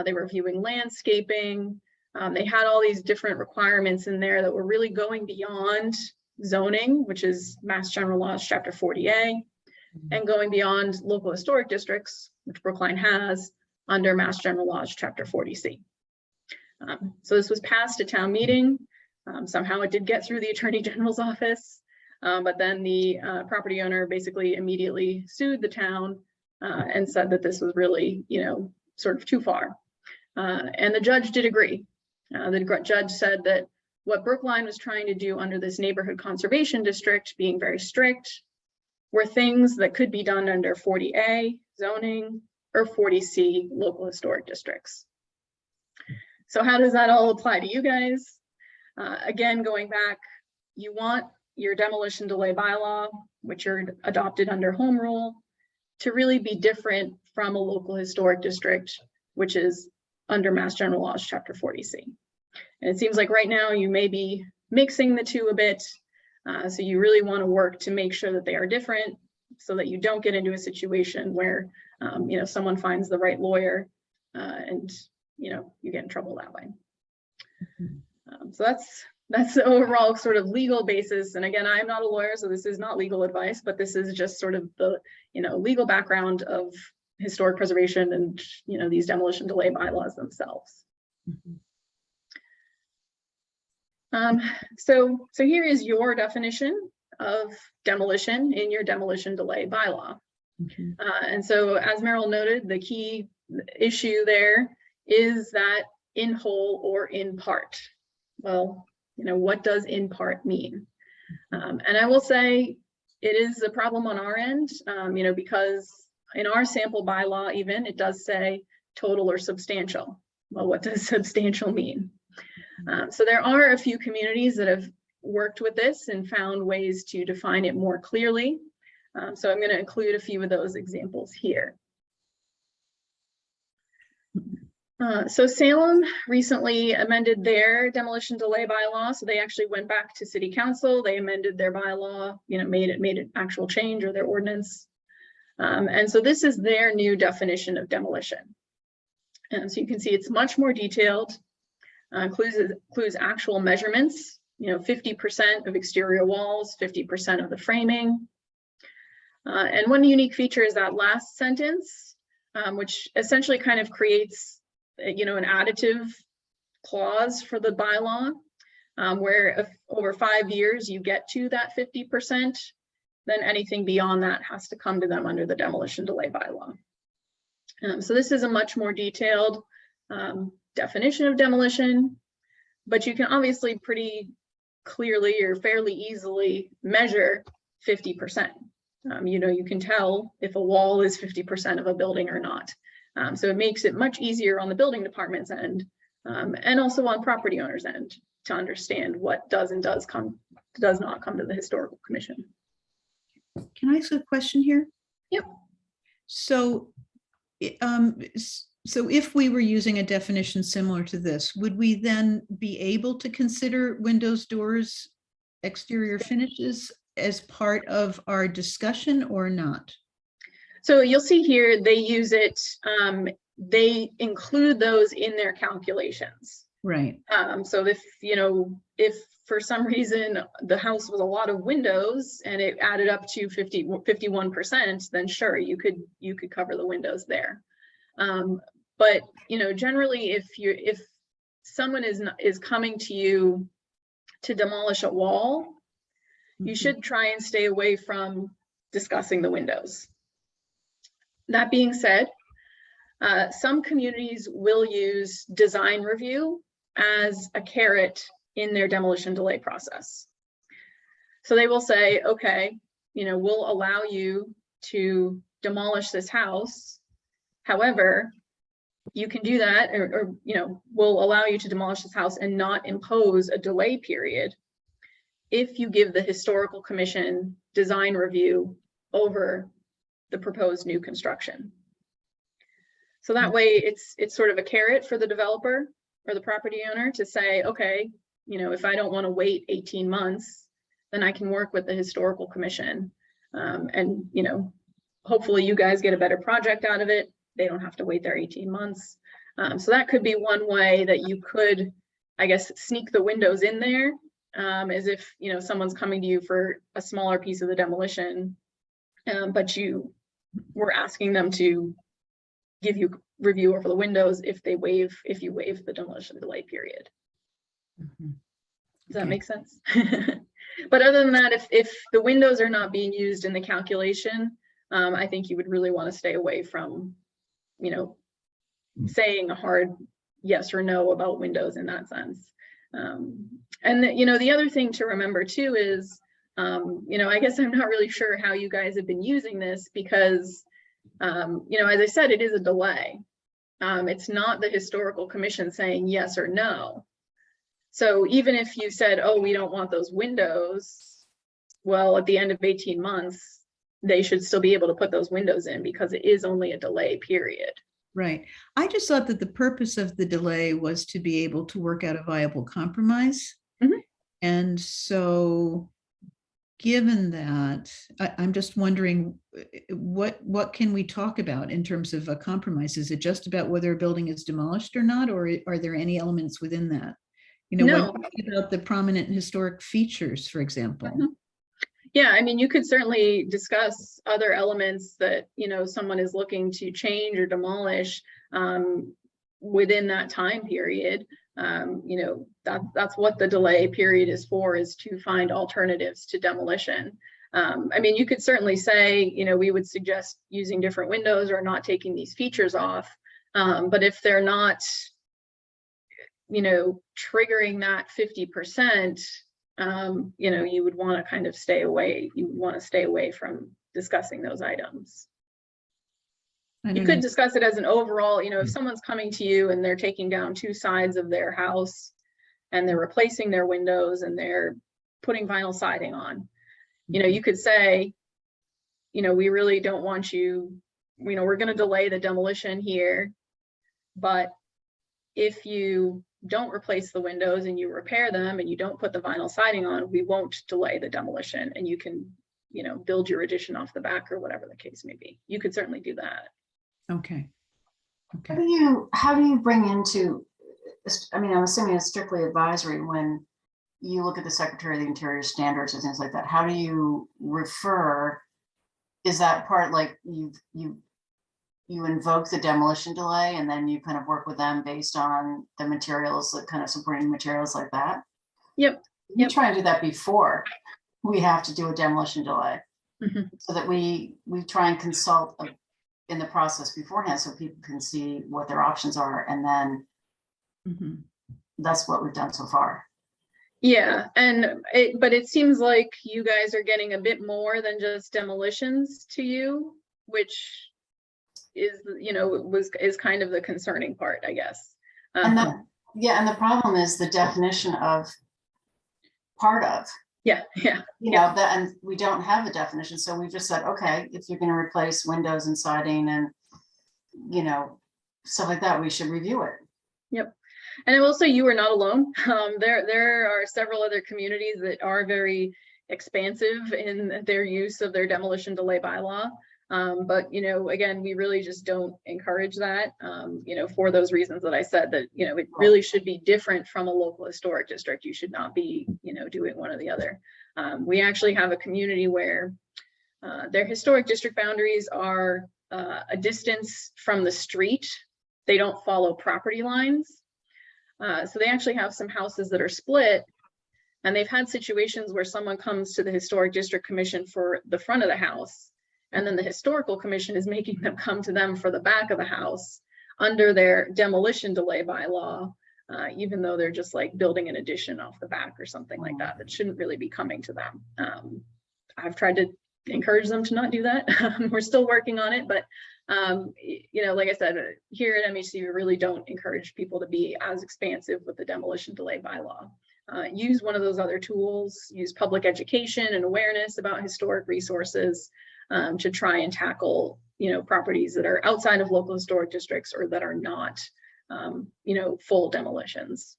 They were reviewing landscaping. They had all these different requirements in there that were really going beyond zoning, which is Mass General Laws Chapter 40A, and going beyond local historic districts, which Brookline has under Mass General Laws Chapter 40C. So this was passed at town meeting. Somehow it did get through the Attorney General's office, but then the property owner basically immediately sued the town and said that this was really, you know, sort of too far. And the judge did agree. The judge said that what Brookline was trying to do under this neighborhood conservation district, being very strict, were things that could be done under 40A zoning or 40C local historic districts. So how does that all apply to you guys? Again, going back, you want your demolition delay bylaw, which are adopted under home rule, to really be different from a local historic district, which is under Mass General Laws Chapter 40C. And it seems like right now you may be mixing the two a bit. So you really want to work to make sure that they are different so that you don't get into a situation where, you know, someone finds the right lawyer and, you know, you get in trouble that way. So that's the overall sort of legal basis. And again, I'm not a lawyer, so this is not legal advice, but this is just sort of the, you know, legal background of historic preservation and, you know, these demolition delay bylaws themselves. So here is your definition of demolition in your demolition delay bylaw. Mhm. And so as Merrill noted, the key issue there is that in whole or in part. Well, what does in part mean? And I will say it is a problem on our end, because in our sample bylaw even, it does say total or substantial. Well, what does substantial mean? So there are a few communities that have worked with this and found ways to define it more clearly. So I'm going to include a few of those examples here. So Salem recently amended their demolition delay bylaw. So they actually went back to city council. They amended their bylaw, made an actual change, or their ordinance. And so this is their new definition of demolition. And so you can see it's much more detailed, includes actual measurements, 50% of exterior walls, 50% of the framing. And one unique feature is that last sentence, which essentially kind of creates an additive clause for the bylaw, where if over 5 years you get to that 50%, then anything beyond that has to come to them under the demolition delay bylaw. So this is a much more detailed definition of demolition, but you can obviously pretty clearly or fairly easily measure 50%. You can tell if a wall is 50% of a building or not. So it makes it much easier on the building department's end, and also on property owners' end, to understand what does and does not come to the historical commission. Can I ask a question here? Yep. So, so if we were using a definition similar to this, would we then be able to consider windows, doors, exterior finishes as part of our discussion or not? So you'll see here, they use it, they include those in their calculations. Right. So if for some reason the house was a lot of windows and it added up to 51%, then sure, you could cover the windows there. But generally, if someone is coming to you to demolish a wall, you should try and stay away from discussing the windows. That being said, some communities will use design review as a carrot in their demolition delay process. So they will say, okay, we'll allow you to demolish this house. However, you can do that, or we'll allow you to demolish this house and not impose a delay period if you give the historical commission design review over the proposed new construction. So that way it's sort of a carrot for the developer or the property owner to say, okay, if I don't want to wait 18 months, then I can work with the historical commission. And hopefully you guys get a better project out of it. They don't have to wait their 18 months. So that could be one way that you could, I guess, sneak the windows in there, as if someone's coming to you for a smaller piece of the demolition, but you were asking them to give you review over the windows if you waive the demolition delay period. Mhm. Does that make sense? But other than that, if the windows are not being used in the calculation, I think you would really want to stay away from, saying a hard yes or no about windows in that sense. And the other thing to remember too is, I guess I'm not really sure how you guys have been using this because, as I said, it is a delay. It's not the historical commission saying yes or no. So even if you said, oh, we don't want those windows, well, at the end of 18 months, they should still be able to put those windows in because it is only a delay period. Right. I just thought that the purpose of the delay was to be able to work out a viable compromise. Mhm. And so given that, I'm just wondering what can we talk about in terms of a compromise? Is it just about whether a building is demolished or not, or are there any elements within that? No. What about the prominent historic features, for example? Mhm. Yeah, I mean, you could certainly discuss other elements that, someone is looking to change or demolish. within that time period, you know, that's what the delay period is for, is to find alternatives to demolition. I mean, you could certainly say, you know, we would suggest using different windows or not taking these features off. But if they're not, you know, triggering that 50%, you know, you would want to kind of stay away. You would want to stay away from discussing those items. You could discuss it as an overall, you know, if someone's coming to you and they're taking down 2 sides of their house and they're replacing their windows and they're putting vinyl siding on, you know, you could say, you know, we really don't want you, you know, we're going to delay the demolition here, but if you don't replace the windows and you repair them and you don't put the vinyl siding on, we won't delay the demolition, and you can, you know, build your addition off the back or whatever the case may be. You could certainly do that. Okay. Okay. How do you bring into, I mean, I'm assuming it's strictly advisory when you look at the Secretary of the Interior standards and things like that. How do you refer? Is that part like you invoke the demolition delay and then you kind of work with them based on the materials, the kind of supporting materials like that? Yep. We try and do that before we have to do a demolition delay, so that we try and consult in the process beforehand so people can see what their options are, and then that's what we've done so far. Yeah, but it seems like you guys are getting a bit more than just demolitions to you, which is, you know, is kind of the concerning part, I guess. And the problem is the definition of part of. Yeah. You know, that, and we don't have a definition, so we just said, okay, if you're going to replace windows and siding and, you know, stuff like that, we should review it. Yep. And I will say you are not alone. There are several other communities that are very expansive in their use of their demolition delay bylaw. But, you know, again, we really just don't encourage that, you know, for those reasons that I said, that, you know, it really should be different from a local historic district. You should not be, you know, doing one or the other. We actually have a community where their historic district boundaries are a distance from the street. They don't follow property lines. So they actually have some houses that are split, and they've had situations where someone comes to the Historic District Commission for the front of the house, and then the Historical Commission is making them come to them for the back of the house under their demolition delay bylaw, even though they're just like building an addition off the back or something like that. That shouldn't really be coming to them. I've tried to encourage them to not do that. We're still working on it, but you know, like I said, here at MHC, we really don't encourage people to be as expansive with the demolition delay bylaw. Use one of those other tools, use public education and awareness about historic resources to try and tackle, you know, properties that are outside of local historic districts or that are not, you know, full demolitions.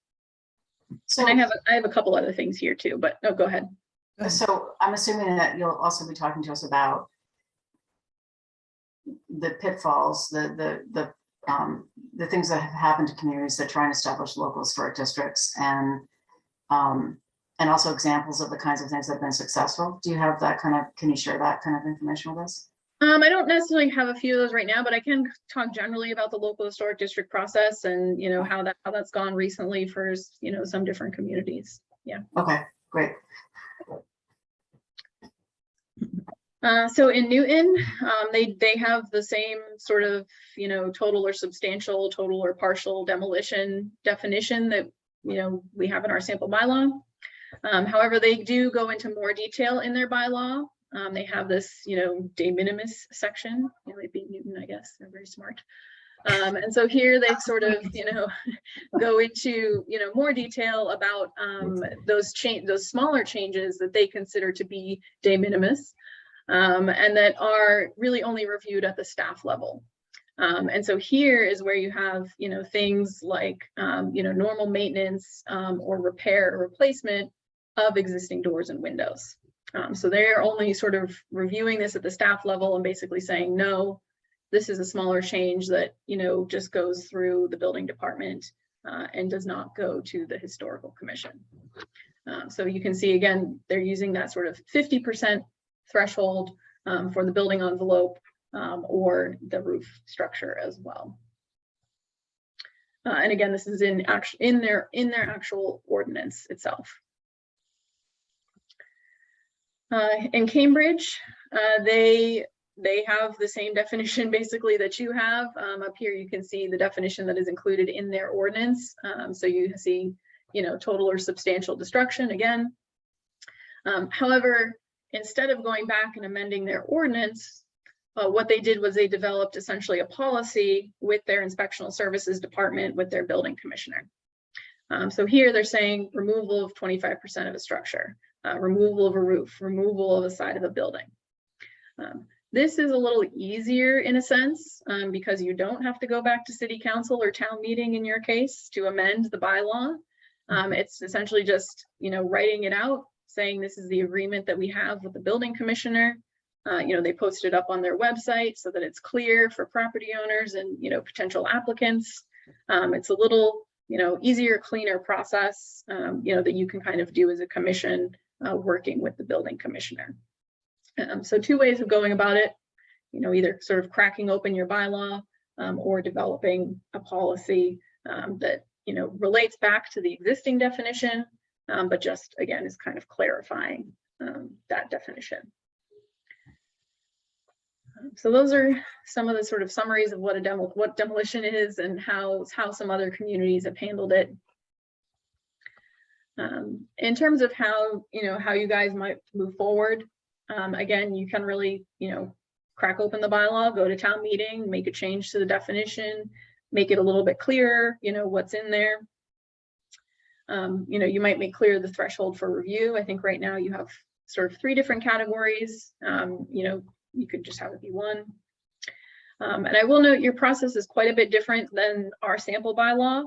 So and I have a couple other things here too, but no, go ahead. So I'm assuming that you'll also be talking to us about the pitfalls, the things that have happened to communities that try and establish local historic districts, and also examples of the kinds of things that have been successful. Do you have that kind of, can you share that kind of information with us? I don't necessarily have a few of those right now, but I can talk generally about the local historic district process and, you know, how that's gone recently for, you know, some different communities. Yeah. Okay, great. So in Newton, they have the same sort of, you know, total or substantial, total or partial demolition definition that, you know, we have in our sample bylaw. However, they do go into more detail in their bylaw. They have this, you know, de minimis section. It might be Newton, I guess. They're very smart. And so here they sort of, you know, go into, you know, more detail about those smaller changes that they consider to be de minimis. And that are really only reviewed at the staff level. And so here is where you have, you know, things like, you know, normal maintenance or repair or replacement of existing doors and windows. So they're only sort of reviewing this at the staff level and basically saying, no, this is a smaller change that, you know, just goes through the building department and does not go to the historical commission. So you can see, again, they're using that sort of 50% threshold for the building envelope or the roof structure as well. And again, this is in their actual ordinance itself. In Cambridge, they have the same definition basically that you have. Up here, you can see the definition that is included in their ordinance. So you see, total or substantial destruction again. However, instead of going back and amending their ordinance, what they did was they developed essentially a policy with their inspectional services department, with their building commissioner. So here they're saying removal of 25% of a structure, removal of a roof, removal of a side of a building. This is a little easier in a sense because you don't have to go back to city council or town meeting in your case to amend the bylaw. It's essentially just, writing it out, saying this is the agreement that we have with the building commissioner. They post it up on their website so that it's clear for property owners and, potential applicants. It's a little, easier, cleaner process, that you can kind of do as a commission working with the building commissioner. So two ways of going about it, either sort of cracking open your bylaw or developing a policy that, relates back to the existing definition, but just, again, is kind of clarifying that definition. So those are some of the sort of summaries of what demolition is and how some other communities have handled it. In terms of how you guys might move forward, again, you can really crack open the bylaw, go to town meeting, make a change to the definition, make it a little bit clearer, what's in there. You might make clear the threshold for review. I think right now you have sort of 3 different categories. You could just have it be one. And I will note your process is quite a bit different than our sample bylaw.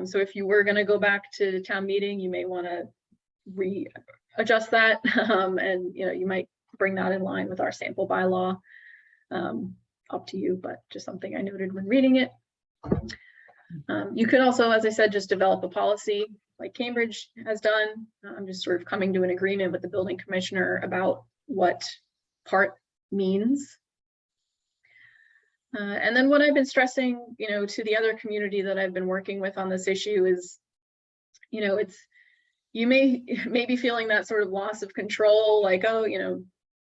So if you were going to go back to the town meeting, you may want to readjust that, and you might bring that in line with our sample bylaw. Up to you, but just something I noted when reading it. You could also, as I said, just develop a policy like Cambridge has done. Just sort of coming to an agreement with the building commissioner about what part means. And then what I've been stressing, to the other community that I've been working with on this issue is, you may be feeling that sort of loss of control, like, oh,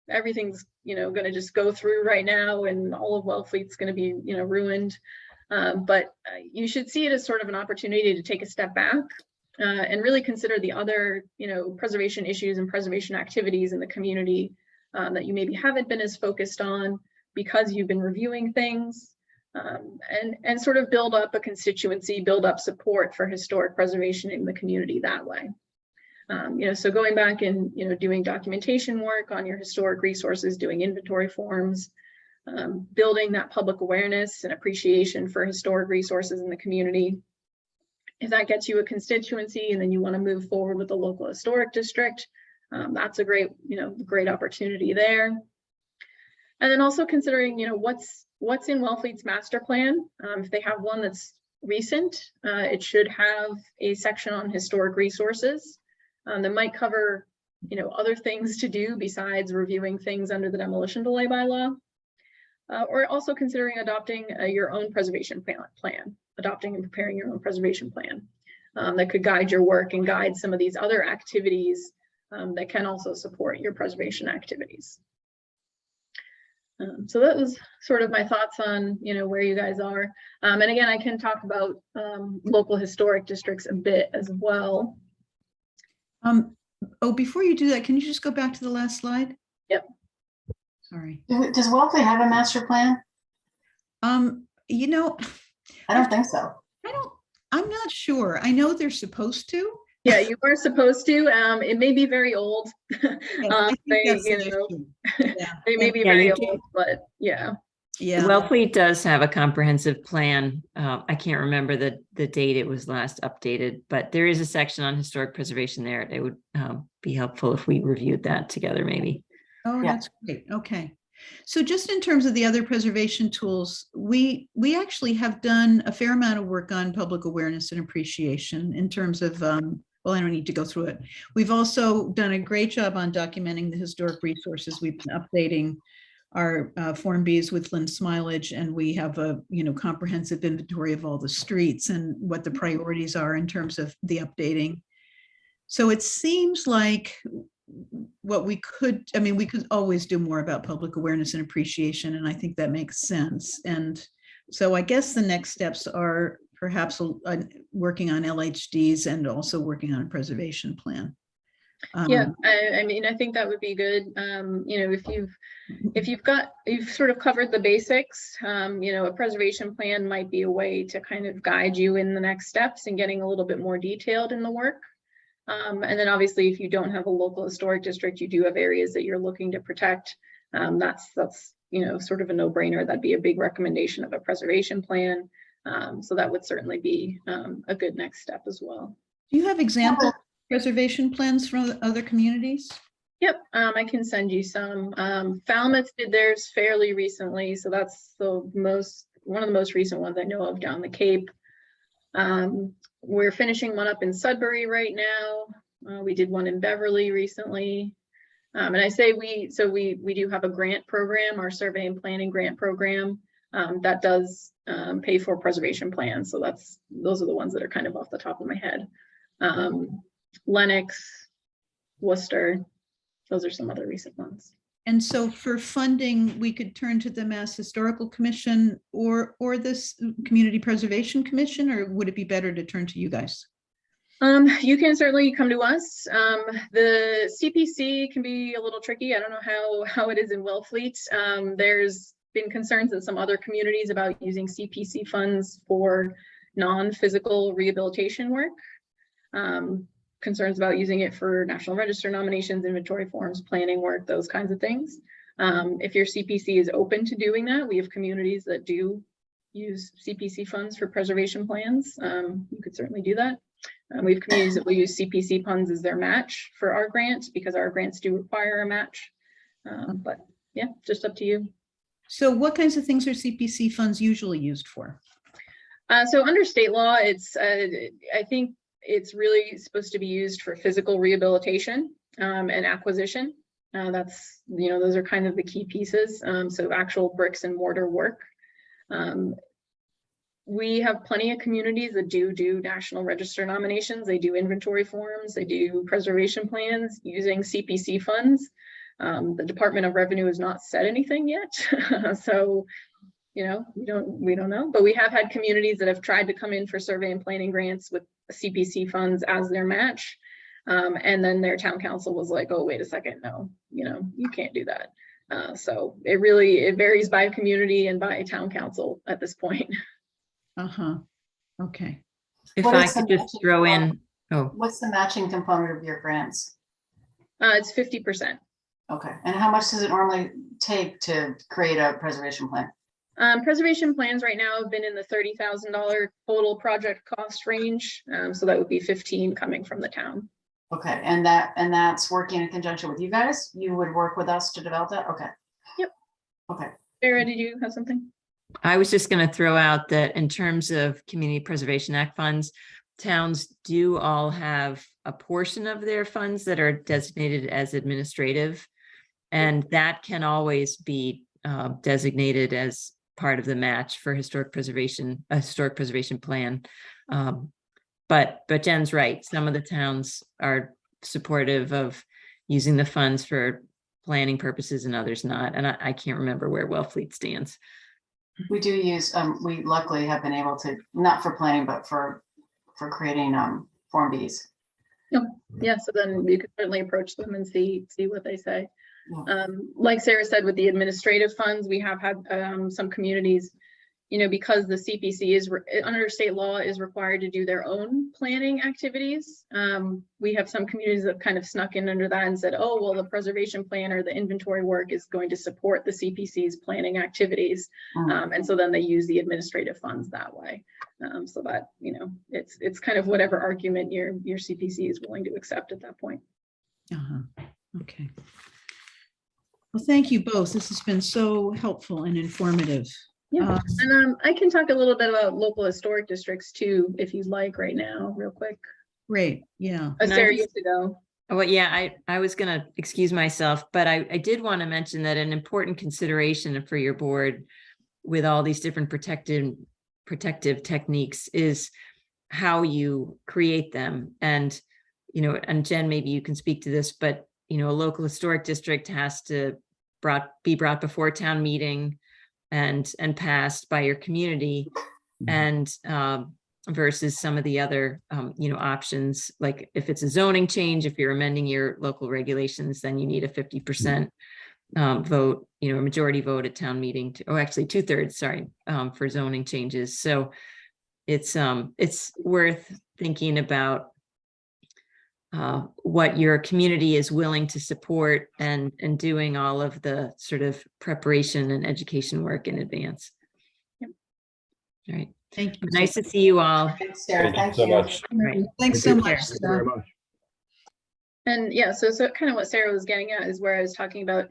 everything's, going to just go through right now and all of Wellfleet's going to be, ruined. But you should see it as sort of an opportunity to take a step back and really consider the other, preservation issues and preservation activities in the community that you maybe haven't been as focused on because you've been reviewing things, and sort of build up a constituency, build up support for historic preservation in the community that way. So going back and, doing documentation work on your historic resources, doing inventory forms, building that public awareness and appreciation for historic resources in the community. If that gets you a constituency and then you want to move forward with the local historic district, that's a great, great opportunity there. And then also considering, what's in Wellfleet's master plan. If they have one that's recent, it should have a section on historic resources that might cover, other things to do besides reviewing things under the demolition delay bylaw. Or also considering adopting your own preservation plan, adopting and preparing your own preservation plan that could guide your work and guide some of these other activities that can also support your preservation activities. So that was sort of my thoughts on, where you guys are. And again, I can talk about local historic districts a bit as well. Before you do that, can you just go back to the last slide? Yep. Sorry. Does Wellfleet have a master plan? I don't think so. I'm not sure. I know they're supposed to. Yeah, you are supposed to. It may be very old. Yeah, they may be very old, but yeah. Yeah. Wellfleet does have a comprehensive plan. I can't remember the date it was last updated, but there is a section on historic preservation there. It would be helpful if we reviewed that together, maybe. Oh, Yeah. that's great. Okay. So just in terms of the other preservation tools, we actually have done a fair amount of work on public awareness and appreciation in terms of, well, I don't need to go through it. We've also done a great job on documenting the historic resources. We've been updating our Form Bs with Lynn Smilage, and we have a, comprehensive inventory of all the streets and what the priorities are in terms of the updating. So it seems like what we could always do more about public awareness and appreciation, and I think that makes sense. And so I guess the next steps are perhaps working on LHDs and also working on a preservation plan. Yeah, I think that would be good. If you've sort of covered the basics, a preservation plan might be a way to kind of guide you in the next steps and getting a little bit more detailed in the work. And then obviously, if you don't have a local historic district, you do have areas that you're looking to protect. That's sort of a no-brainer. That'd be a big recommendation of a preservation plan. So that would certainly be a good next step as well. Do you have example preservation plans from other communities? Yep, I can send you some. Falmouth did theirs fairly recently, so that's one of the most recent ones I know of down the Cape. We're finishing one up in Sudbury right now. We did one in Beverly recently. And I say we do have a grant program, our survey and planning grant program, that does pay for preservation plans. So those are the ones that are kind of off the top of my head. Lenox, Worcester, those are some other recent ones. And so for funding, we could turn to the Mass Historical Commission or this Community Preservation Commission, or would it be better to turn to you guys? You can certainly come to us. The CPC can be a little tricky. I don't know how it is in Wellfleet. There's been concerns in some other communities about using CPC funds for non-physical rehabilitation work. Concerns about using it for National Register nominations, inventory forms, planning work, those kinds of things. If your CPC is open to doing that, we have communities that do use CPC funds for preservation plans. You could certainly do that. We have communities that will use CPC funds as their match for our grants, because our grants do require a match. But yeah, just up to you. So what kinds of things are CPC funds usually used for? So under state law, I think it's really supposed to be used for physical rehabilitation and acquisition. Those are kind of the key pieces. So actual bricks and mortar work. We have plenty of communities that do National Register nominations. They do inventory forms. They do preservation plans using CPC funds. The Department of Revenue has not said anything yet. So, we don't know. But we have had communities that have tried to come in for survey and planning grants with CPC funds as their match. And then their town council was like, oh, wait a second, no, you can't do that. So it varies by community and by town council at this point. Okay. If I could just throw in, What's the matching component of your grants? It's 50%. Okay, and how much does it normally take to create a preservation plan? Preservation plans right now have been in the $30,000 total project cost range. So that would be 15 coming from the town. Okay, and that's working in conjunction with you guys? You would work with us to develop that? Okay. Yep. Okay. Sarah, did you have something? I was just going to throw out that in terms of Community Preservation Act funds, towns do all have a portion of their funds that are designated as administrative, and that can always be designated as part of the match for historic preservation plan. But Jen's right. Some of the towns are supportive of using the funds for planning purposes and others not. And I can't remember where Wellfleet stands. We do use, we luckily have been able to, not for planning, but for creating Form Bs. Yeah, so then you could certainly approach them and see what they say. Like Sarah said, with the administrative funds, we have had some communities, because the CPC is under state law is required to do their own planning activities. We have some communities that kind of snuck in under that and said, oh, well, the preservation plan or the inventory work is going to support the CPC's planning activities. And so then they use the administrative funds that way. So that, it's kind of whatever argument your CPC is willing to accept at that point. Okay. Well, thank you both. This has been so helpful and informative. Yeah, and I can talk a little bit about local historic districts too, if you'd like right now, real quick. Great, yeah. Sarah used to go. Well, yeah, I was going to excuse myself, but I did want to mention that an important consideration for your board with all these different protective techniques is how you create them. And, and Jen, maybe you can speak to this, but, a local historic district has to be brought before town meeting and passed by your community. And versus some of the other, options, like if it's a zoning change, if you're amending your local regulations, then you need a 50% vote, a majority vote at town meeting, actually 2/3, sorry, for zoning changes. So it's worth thinking about what your community is willing to support and doing all of the sort of preparation and education work in advance. Yep. All right. Thank you. Nice to see you all. Thanks, Sarah. Thank you so much. Right. Thanks so Thank much. you. Thank you very much. And yeah, so kind of what Sarah was getting at is where I was talking about,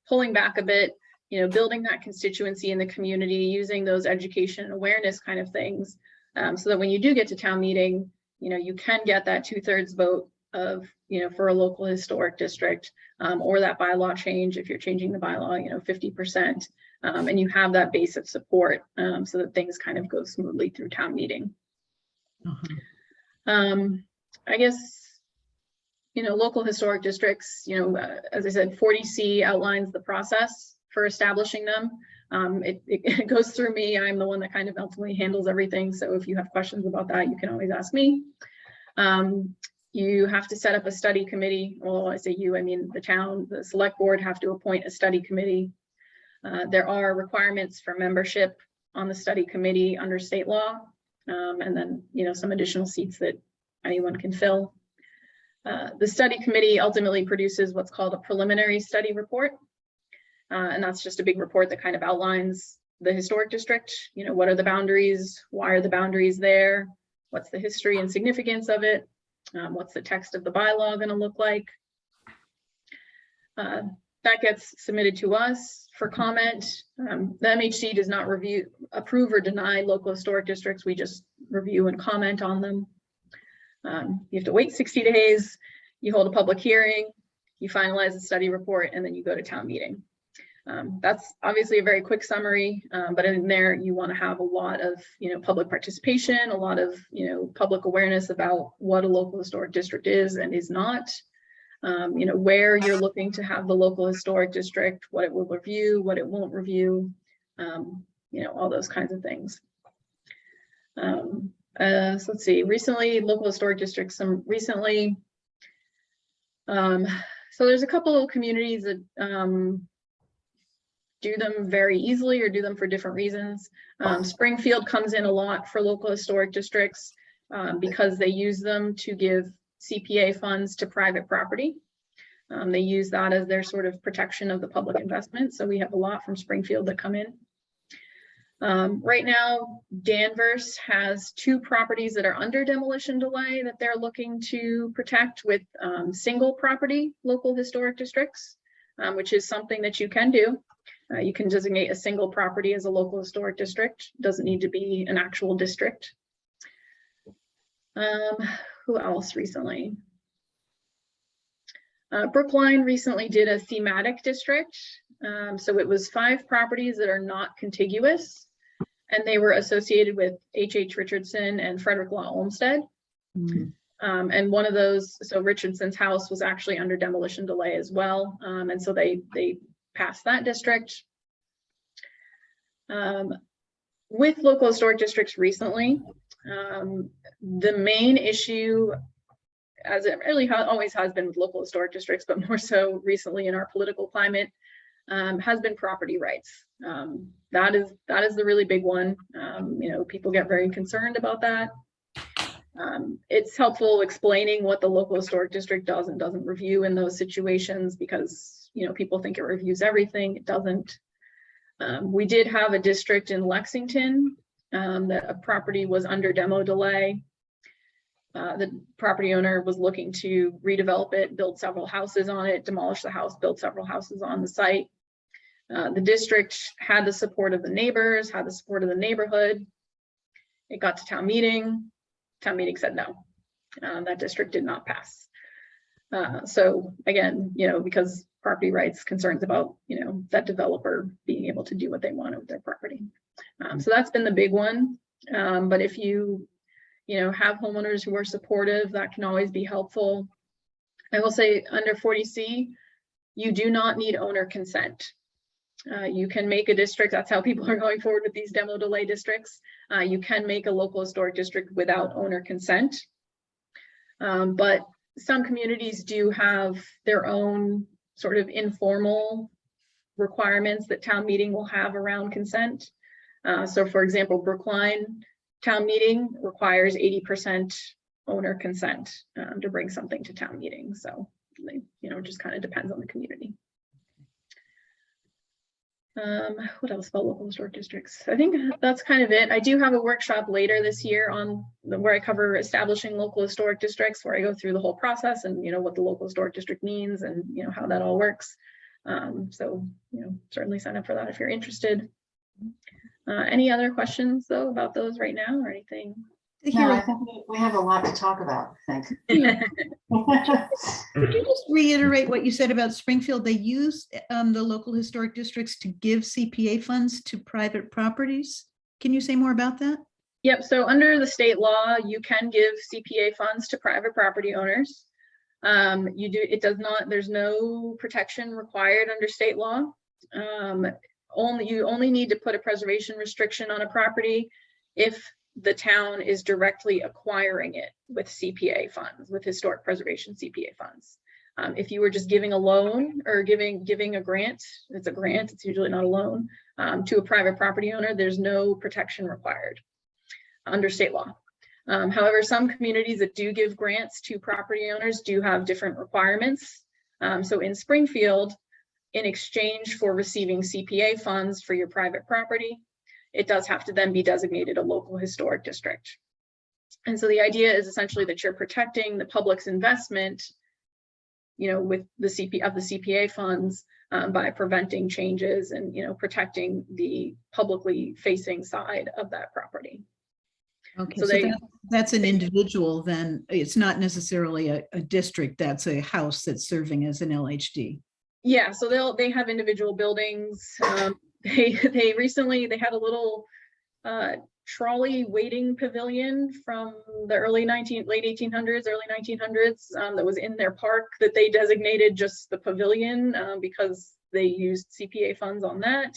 pulling back a bit, building that constituency in the community, using those education and awareness kind of things, so that when you do get to town meeting, you can get that 2/3 vote of, for a local historic district, or that bylaw change if you're changing the bylaw, 50%, and you have that base of support, so that things kind of go smoothly through town meeting. I guess, local historic districts, as I said, 40C outlines the process for establishing them. It goes through me. I'm the one that kind of ultimately handles everything. So if you have questions about that, you can always ask me. You have to set up a study committee. Well, I say you, I mean the town, the select board have to appoint a study committee. There are requirements for membership on the study committee under state law. And then, some additional seats that anyone can fill. The study committee ultimately produces what's called a preliminary study report. And that's just a big report that kind of outlines the historic district. What are the boundaries? Why are the boundaries there? What's the history and significance of it? What's the text of the bylaw going to look like? That gets submitted to us for comment. The MHC does not approve or deny local historic districts. We just review and comment on them. You have to wait 60 days, you hold a public hearing, you finalize the study report, and then you go to town meeting. That's obviously a very quick summary, but in there you want to have a lot of public participation, a lot of public awareness about what a local historic district is and is not, where you're looking to have the local historic district, what it will review, what it won't review, all those kinds of things. So let's see, recently local historic districts, so there's a couple of communities that do them very easily or do them for different reasons. Springfield comes in a lot for local historic districts because they use them to give CPA funds to private property. They use that as their sort of protection of the public investment. So we have a lot from Springfield that come in. Right now, Danvers has 2 properties that are under demolition delay that they're looking to protect with single property local historic districts, which is something that you can do. You can designate a single property as a local historic district. It doesn't need to be an actual district. Who else recently? Brookline recently did a thematic district. So it was 5 properties that are not contiguous, and they were associated with H.H. Richardson and Frederick Law Olmsted. And one of those, so Richardson's house was actually under demolition delay as well. And so they passed that district. With local historic districts recently, the main issue, as it really always has been with local historic districts, but more so recently in our political climate, has been property rights. That is the really big one. People get very concerned about that. It's helpful explaining what the local historic district does and doesn't review in those situations, because people think it reviews everything. It doesn't. We did have a district in Lexington that a property was under demo delay. The property owner was looking to redevelop it, build several houses on it, demolish the house, build several houses on the site. The district had the support of the neighbors, had the support of the neighborhood. It got to town meeting. Town meeting said no. That district did not pass. So again, because property rights concerns about, that developer being able to do what they want with their property. So that's been the big one. But if you, have homeowners who are supportive, that can always be helpful. I will say under 40C, you do not need owner consent. You can make a district, that's how people are going forward with these demo delay districts. You can make a local historic district without owner consent. But some communities do have their own sort of informal requirements that town meeting will have around consent. So for example, Brookline town meeting requires 80% owner consent to bring something to town meeting. So, it just kind of depends on the community. What else about local historic districts? I think that's kind of it. I do have a workshop later this year on where I cover establishing local historic districts, where I go through the whole process and what the local historic district means and how that all works. So certainly sign up for that if you're interested. Any other questions though about those right now or anything? No, I think we have a lot to talk about, I think. Could you just reiterate what you said about Springfield? They use the local historic districts to give CPA funds to private properties. Can you say more about that? Yep. So under the state law, you can give CPA funds to private property owners. There's no protection required under state law. You only need to put a preservation restriction on a property if the town is directly acquiring it with CPA funds, with historic preservation CPA funds. If you were just giving a loan or giving a grant, it's a grant, it's usually not a loan, to a private property owner, there's no protection required under state law. However, some communities that do give grants to property owners do have different requirements. So in Springfield, in exchange for receiving CPA funds for your private property, it does have to then be designated a local historic district. And so the idea is essentially that you're protecting the public's investment, with the CPA funds by preventing changes and, protecting the publicly facing side of that property. Okay, So that's an individual then. It's not necessarily a district. That's a house that's serving as an LHD. Yeah, so they have individual buildings. They recently had a little trolley waiting pavilion from the late 1800s, early 1900s that was in their park that they designated just the pavilion because they used CPA funds on that.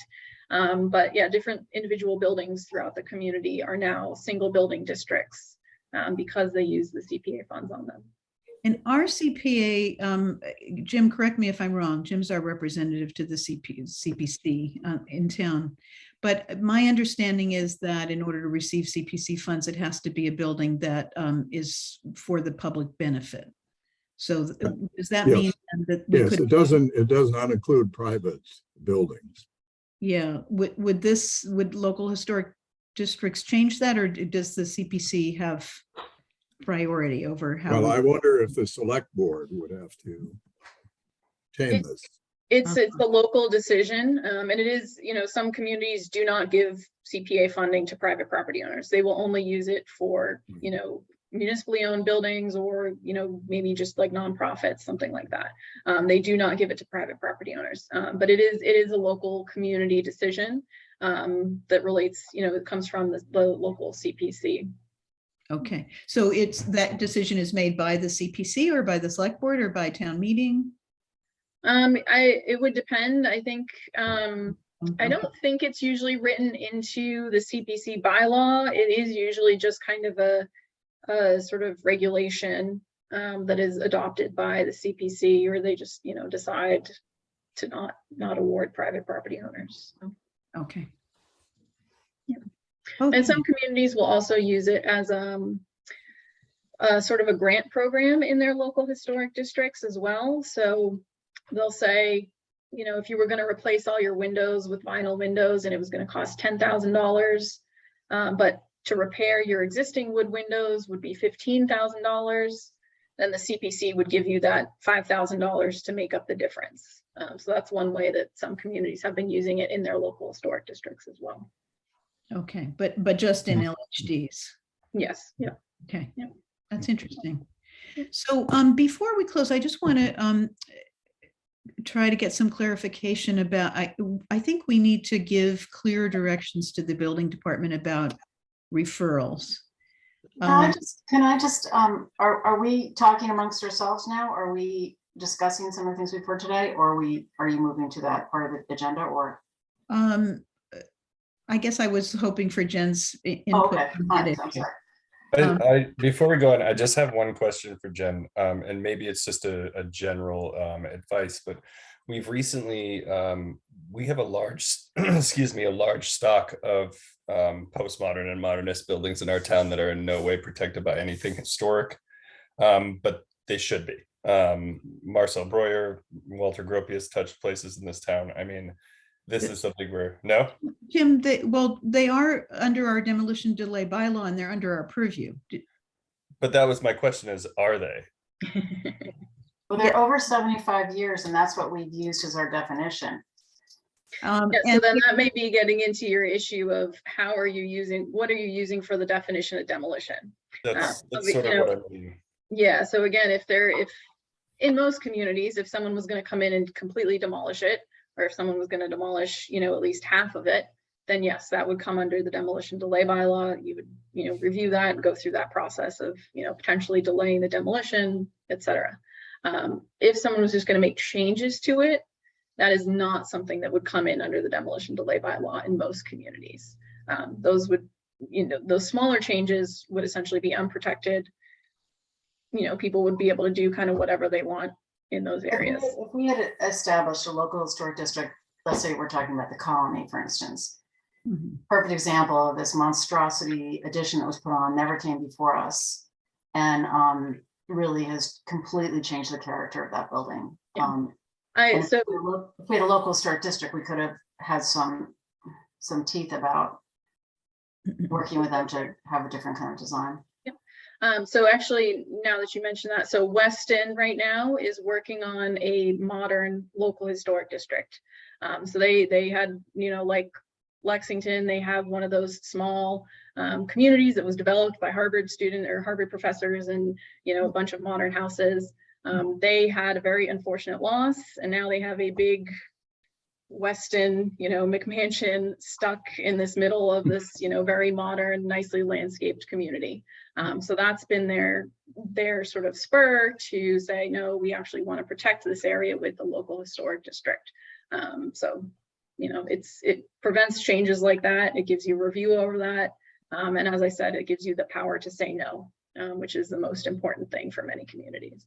But yeah, different individual buildings throughout the community are now single building districts because they use the CPA funds on them. And our CPA, Jim, correct me if I'm wrong, Jim's our representative to the CPC in town. But my understanding is that in order to receive CPC funds, it has to be a building that is for the public benefit. So does that mean that we Yes, it does not include private buildings. Yeah, would local historic districts change that, or does the CPC have priority over how? Well, I wonder if the select board would have to change this. It's the local decision, and it is, some communities do not give CPA funding to private property owners. They will only use it for, municipally owned buildings or, maybe just like nonprofits, something like that. They do not give it to private property owners, but it is a local community decision that relates, it comes from the local CPC. Okay, so that decision is made by the CPC or by the select board or by town meeting? It would depend. I think I don't think it's usually written into the CPC bylaw. It is usually just kind of a sort of regulation that is adopted by the CPC, or they just decide to not award private property owners. So. Okay. Yeah. Okay. And some communities will also use it as sort of a grant program in their local historic districts as well. So they'll say, if you were going to replace all your windows with vinyl windows and it was going to cost $10,000, but to repair your existing wood windows would be $15,000, then the CPC would give you that $5,000 to make up the difference. So that's one way that some communities have been using it in their local historic districts as well. Okay, but just in LHDs. Yes. Yeah. Okay. Yep. That's interesting. So before we close, I just want to try to get some clarification about, I think we need to give clear directions to the building department about referrals. Can I just, are we talking amongst ourselves now? Are we discussing some of the things we've heard today, or are you moving to that part of the agenda, or? I guess I was hoping for Jen's Oh, input. okay, on fine, that I'm issue. sorry. Before we go on, I just have one question for Jen, and maybe it's just a general advice, but we've recently, we have a large, excuse me, a large stock of postmodern and modernist buildings in our town that are in no way protected by anything historic, but they should be. Marcel Breuer, Walter Gropius touched places in this town. I mean, this is something where, no? Jim, they are under our demolition delay bylaw and they're under our purview. But that was my question, is, are they? Well, they're over 75 years, and that's what we've used as our definition. Yeah, so then that may be getting into your issue of how are you using, what are you using for the definition of demolition? That's sort of what I mean. Yeah, so again, if in most communities, if someone was going to come in and completely demolish it, or if someone was going to demolish, at least half of it, then yes, that would come under the demolition delay bylaw. You would, review that and go through that process of, potentially delaying the demolition, etc. If someone was just going to make changes to it, that is not something that would come in under the demolition delay bylaw in most communities. Those would, those smaller changes would essentially be unprotected. People would be able to do kind of whatever they want in those areas. If we had established a local historic district, let's say we're talking about the Colony, for instance, perfect example of this monstrosity addition that was put on, never came before us, and really has completely changed the character of that building. Yeah. If we had a local historic district, we could have had some teeth about working with them to have a different kind of design. So actually, now that you mentioned that, so Weston right now is working on a modern local historic district. So they had, like Lexington, they have one of those small communities that was developed by Harvard professors, and a bunch of modern houses. They had a very unfortunate loss, and now they have a big Weston, McMansion stuck in this middle of this, very modern, nicely landscaped community. So that's been their sort of spur to say, no, we actually want to protect this area with the local historic district. So, it prevents changes like that. It gives you review over that. And as I said, it gives you the power to say no, which is the most important thing for many communities.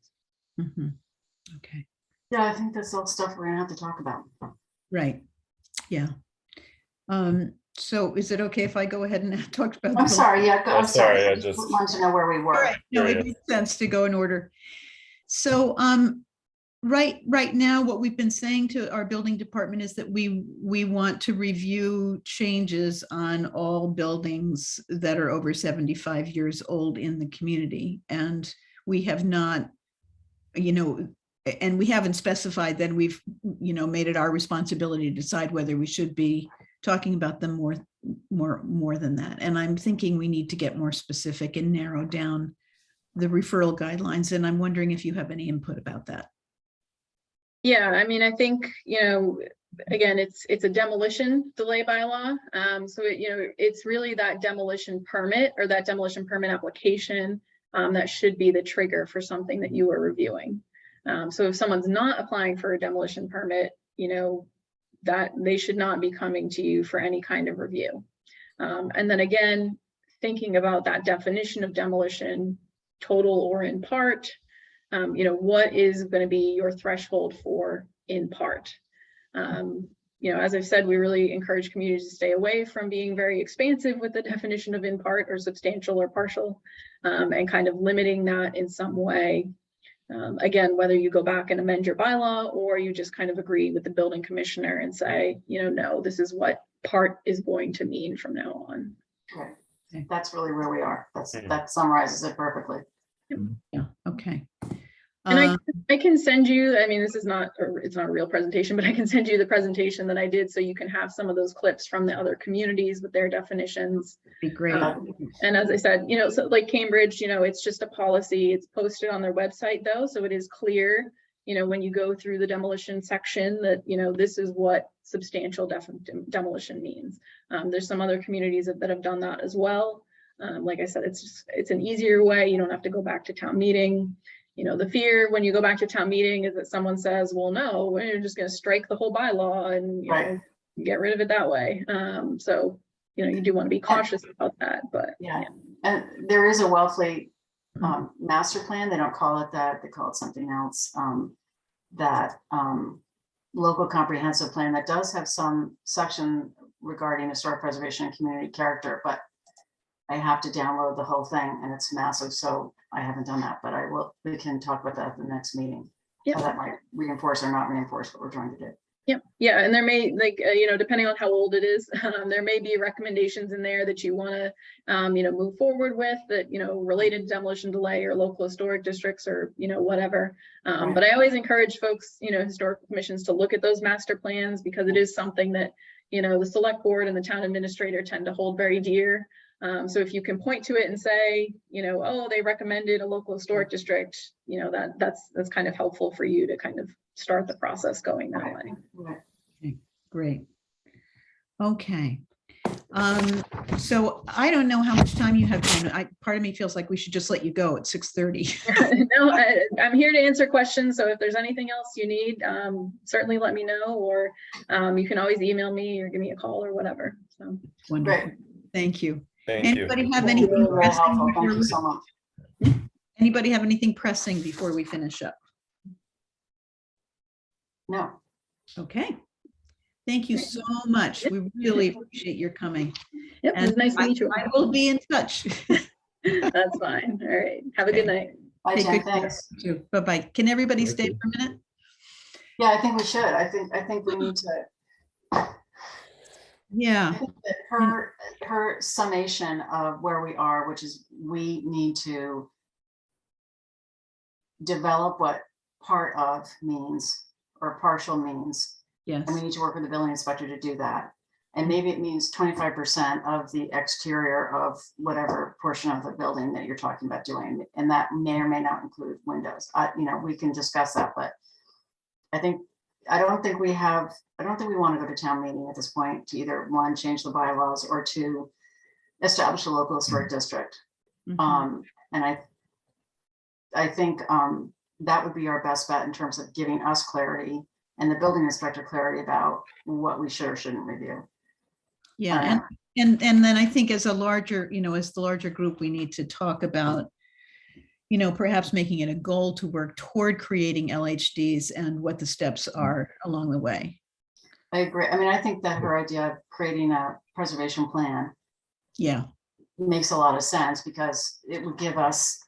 Okay. Yeah, I think that's all stuff we're gonna have to talk about. Right. Yeah. So is it okay if I go ahead and talk about? I'm sorry. Yeah, I'm sorry. I I just just wanted to know where we were. All right. No, it makes sense to go in order. So right now, what we've been saying to our building department is that we want to review changes on all buildings that are over 75 years old in the community. And we have not, and we haven't specified that we've, made it our responsibility to decide whether we should be talking about them more than that. And I'm thinking we need to get more specific and narrow down the referral guidelines. And I'm wondering if you have any input about that. Yeah, I mean, I think, again, it's a demolition delay bylaw. So, it's really that demolition permit or that demolition permit application that should be the trigger for something that you are reviewing. So if someone's not applying for a demolition permit, that they should not be coming to you for any kind of review. And then again, thinking about that definition of demolition, total or in part, what is going to be your threshold for in part? As I've said, we really encourage communities to stay away from being very expansive with the definition of in part or substantial or partial, and kind of limiting that in some way. Again, whether you go back and amend your bylaw or you just kind of agree with the building commissioner and say, no, this is what part is going to mean from now on. Right. That's really where we are. That summarizes it perfectly. Yeah. Okay. And I can send you, I mean, this is not, or it's not a real presentation, but I can send you the presentation that I did so you can have some of those clips from the other communities with their definitions. Be great. And as I said, you know, so like Cambridge, you know, it's just a policy. It's posted on their website though, so it is clear, you know, when you go through the demolition section that, you know, this is what substantial demolition means. There's some other communities that have done that as well. Like I said, it's an easier way. You don't have to go back to town meeting. You know, the fear when you go back to town meeting is that someone says, well, no, we're just going to strike the whole bylaw and you know, get rid of it that way. So, you know, you do want to be cautious about that, but yeah. And there is a Wellfleet master plan. They don't call it that. They call it something else. That local comprehensive plan that does have some section regarding historic preservation and community character, but I have to download the whole thing and it's massive. So I haven't done that, but I will, we can talk about that at the next meeting. Yep. How that might reinforce or not reinforce what we're trying to do. Yep. Yeah. And there may, like, you know, depending on how old it is, there may be recommendations in there that you want to, you know, move forward with that, you know, related to demolition delay or local historic districts or, you know, whatever. But I always encourage folks, you know, historical commissions to look at those master plans because it is something that, you know, the select board and the town administrator tend to hold very dear. So if you can point to it and say, you know, oh, they recommended a local historic district, you know, that's kind of helpful for you to kind of start the process going that way. Okay, great. Okay. So I don't know how much time you have, Jen. Part of me feels like we should just let you go at 6:30. No, I'm here to answer questions. So if there's anything else you need, certainly let me know, or you can always email me or give me a call or whatever. So Wonderful. Great. Thank you. Thank Anybody you. have Really, anything really pressing? helpful. Thank you so much. Anybody have anything pressing before we finish up? No. Okay. Thank you so much. We really appreciate your coming. yep, it was nice to meet you. I will be in touch. That's fine. All right. Have a good night. Bye, Take Jen. good care. Thanks. Bye-bye. Can everybody Thank stay you. for a minute? Yeah, I think we should. I think we need to. Yeah. I think that her summation of where we are, which is we need to develop what part of means or partial means, Yes. and we need to work with the building inspector to do that. And maybe it means 25% of the exterior of whatever portion of the building that you're talking about doing, and that may or may not include windows. You know, we can discuss that, but I don't think we want to go to town meeting at this point to either one, change the bylaws, or two, establish a local historic district. Mhm. And I think that would be our best bet in terms of giving us clarity and the building inspector clarity about what we should or shouldn't review. Yeah. And then I think as a larger, as the larger group, we need to talk about, perhaps making it a goal to work toward creating LHDs and what the steps are along the way. I agree. I mean, I think that her idea of creating a preservation plan Yeah. makes a lot of sense because it would give us,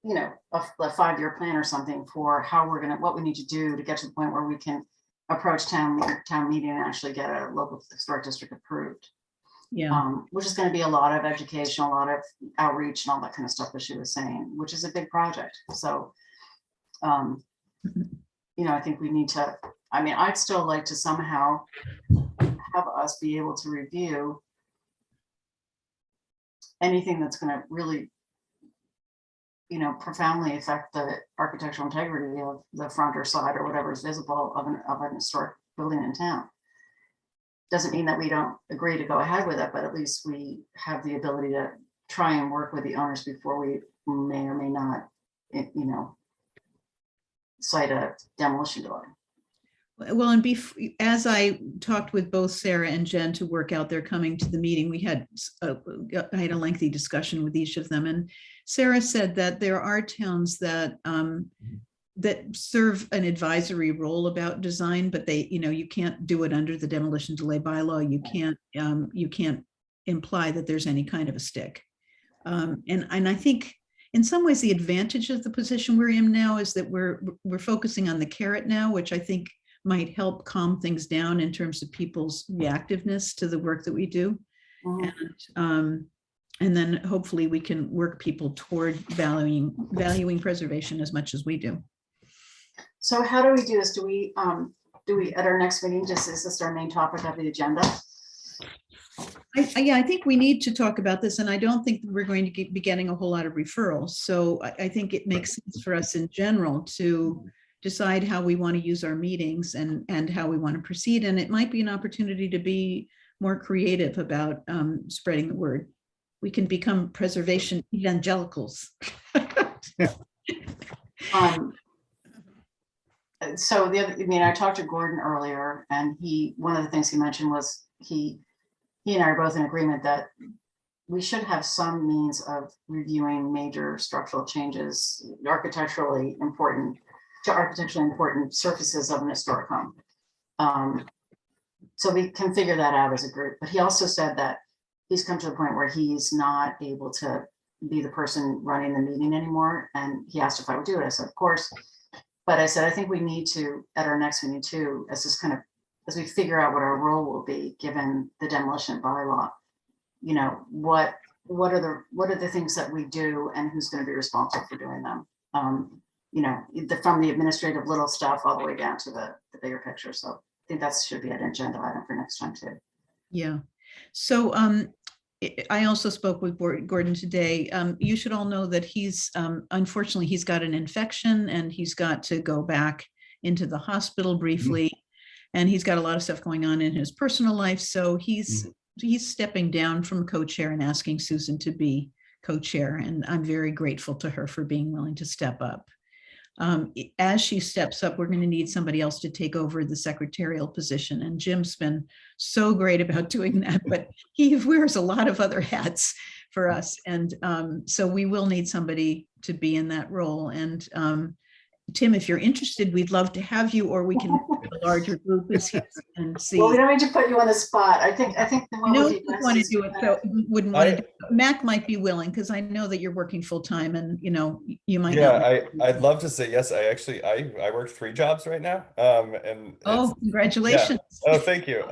a 5-year plan or something for how what we need to do to get to the point where we can approach town meeting and actually get a local historic district approved. Yeah. Which is going to be a lot of education, a lot of outreach and all that kind of stuff that she was saying, which is a big project. So, I think we need to, I'd still like to somehow have us be able to review anything that's going to really, profoundly affect the architectural integrity of the front or side or whatever is visible of an historic building in town. Doesn't mean that we don't agree to go ahead with it, but at least we have the ability to try and work with the owners before we may or may not, cite a demolition delay. Well, and as I talked with both Sarah and Jen to work out their coming to the meeting, I had a lengthy discussion with each of them. And Sarah said that there are towns that serve an advisory role about design, but they, you can't do it under the demolition delay bylaw. You can't imply that there's any kind of a stick. And I think in some ways the advantage of the position we're in now is that we're focusing on the carrot now, which I think might help calm things down in terms of people's reactiveness to the work that we do. Mhm. And And then hopefully we can work people toward valuing preservation as much as we do. So how do we do this? Do we at our next meeting, is this our main topic of the agenda? Yeah, I think we need to talk about this, and I don't think we're going to be getting a whole lot of referrals. So I think it makes sense for us in general to decide how we want to use our meetings and how we want to proceed. And it might be an opportunity to be more creative about spreading the word. We can become preservation evangelicals. So I talked to Gordon earlier, and one of the things he mentioned was he and I are both in agreement that we should have some means of reviewing major structural changes, architecturally important surfaces of an historic home. So we can figure that out as a group. But he also said that he's come to the point where he's not able to be the person running the meeting anymore. And he asked if I would do it. I said, of course. But I said, I think we need to, at our next meeting too, as we figure out what our role will be, given the demolition bylaw, what are the things that we do and who's going to be responsible for doing them? From the administrative little stuff all the way down to the bigger picture. So I think that should be an agenda item for next time too. Yeah. So I also spoke with Gordon today. You should all know that unfortunately, he's got an infection and he's got to go back into the hospital briefly. And he's got a lot of stuff going on in his personal life. So he's stepping down from co-chair and asking Susan to be co-chair. And I'm very grateful to her for being willing to step up. As she steps up, we're going to need somebody else to take over the secretarial position. And Jim's been so great about doing that, but he wears a lot of other hats for us. And so we will need somebody to be in that role. And Tim, if you're interested, we'd love to have you, or we can a larger group and see. Well, we don't need to put you on the spot. I think No, you want to do it, so wouldn't want to do it. Mac might be willing, because I know that you're working full time, and you might. Yeah, I'd love to say yes. I work 3 jobs right now. And congratulations! Yeah. Oh, thank you.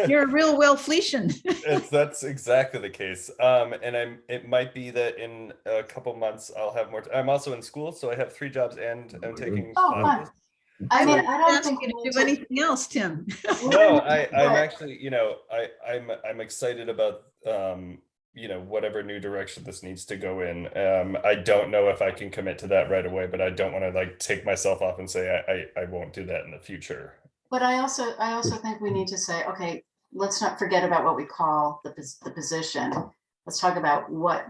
You're a real Wellfleetian. That's exactly the case. And it might be that in a couple months I'll have more. I'm also in school, so I have 3 jobs and I'm taking classes. I don't think you to do anything else, Tim. No, I'm actually, I'm excited about, whatever new direction this needs to go in. I don't know if I can commit to that right away, but I don't want to take myself off and say I won't do that in the future. But I also think we need to say, okay, let's not forget about what we call the position. Let's talk about what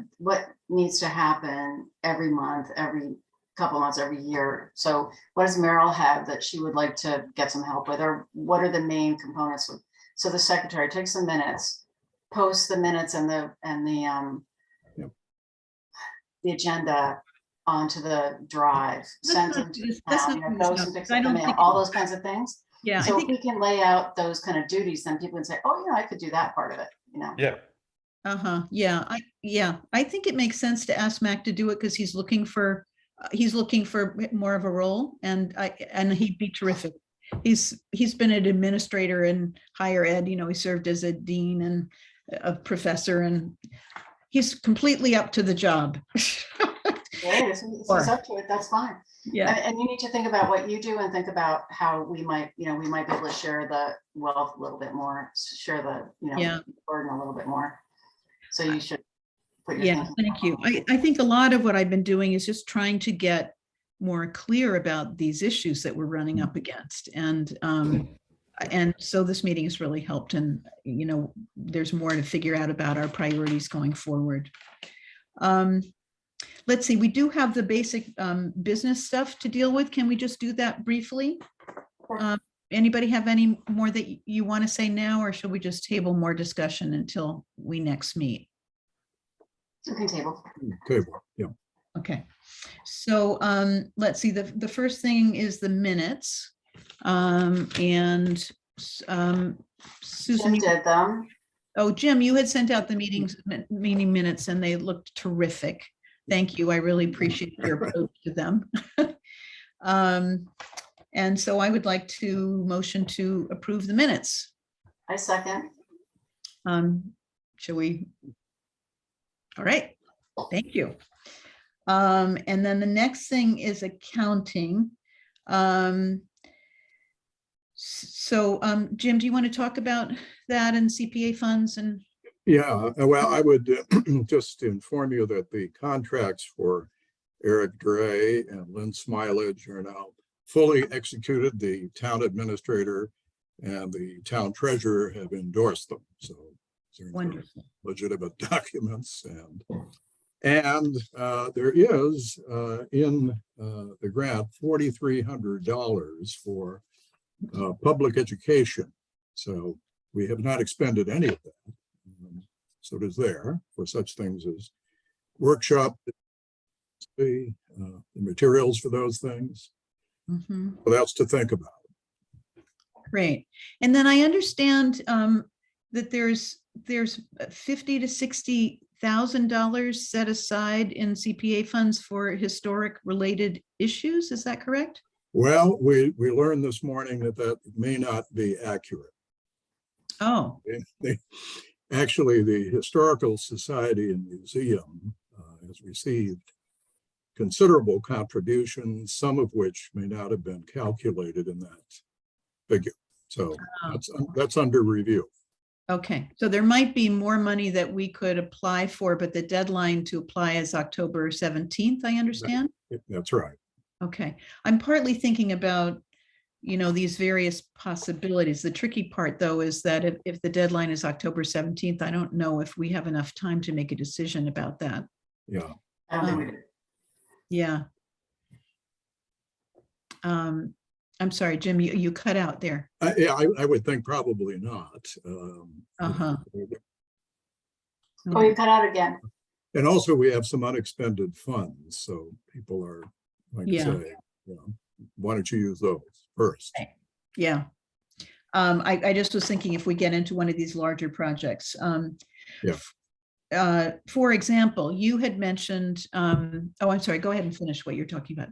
needs to happen every month, every couple months, every year. So what does Meryl have that she would like to get some help with, or what are the main components of? So the secretary takes the minutes, posts the minutes and the agenda onto the drive, sends them to goes and picks up the mail, all those kinds of things. Yeah. So if we can lay out those kind of duties, then people can say, oh, I could do that part of it. Yeah. Yeah. I think it makes sense to ask Mac to do it, because he's looking for more of a role, and he'd be terrific. He's been an administrator in higher ed. He served as a dean and a professor, and he's completely up to the job. Yeah, he's up to it. That's fine. Yeah. And you need to think about what you do and think about how we might be able to share the wealth a little bit more, share the burden a little bit more. So you should put your thank you. I think a lot of what I've been doing is just trying to get more clear about these issues that we're running up against. And so this meeting has really helped, and there's more to figure out about our priorities going forward. Let's see, we do have the basic business stuff to deal with. Can we just do that briefly? Anybody have any more that you want to say now, or should we just table more discussion until we next meet? You can table. Table, yeah. Okay, so let's see, the first thing is the minutes. And Susan, Jim did them. Oh, Jim, you had sent out the meeting minutes, and they looked terrific. Thank you. I really appreciate your approach to them. And so I would like to motion to approve the minutes. I second. Shall we? All right, thank you. And then the next thing is accounting. Jim, do you want to talk about that and CPA funds and? Yeah, well, I would just inform you that the contracts for Eric Dre and Lynn Smilage are now fully executed. The town administrator and the town treasurer have endorsed them. So they're Wonderful. legitimate documents. And there is in the grant $4,300 for public education. So we have not expended any of that. So it is there for such things as workshop, the materials for those things. Mhm. So that's to think about. Great. And then I understand that there's $50,000 to $60,000 set aside in CPA funds for historic related issues. Is that correct? Well, we learned this morning that may not be accurate. Oh, Actually, the Historical Society and Museum has received considerable contributions, some of which may not have been calculated in that figure. So that's under review. okay. So there might be more money that we could apply for, but the deadline to apply is October 17th, I understand? That's right. Okay. I'm partly thinking about, these various possibilities. The tricky part, though, is that if the deadline is October 17th, I don't know if we have enough time to make a decision about that. Yeah. I don't think we do. Yeah. I'm sorry, Jim, you cut out there. I would think probably not. Uh-huh. Oh, you cut out again. And also we have some unexpended funds, so people are going to Yeah. say, why don't you use those first? Yeah. I just was thinking if we get into one of these larger projects. For example, you had mentioned, I'm sorry, go ahead and finish what you're talking about.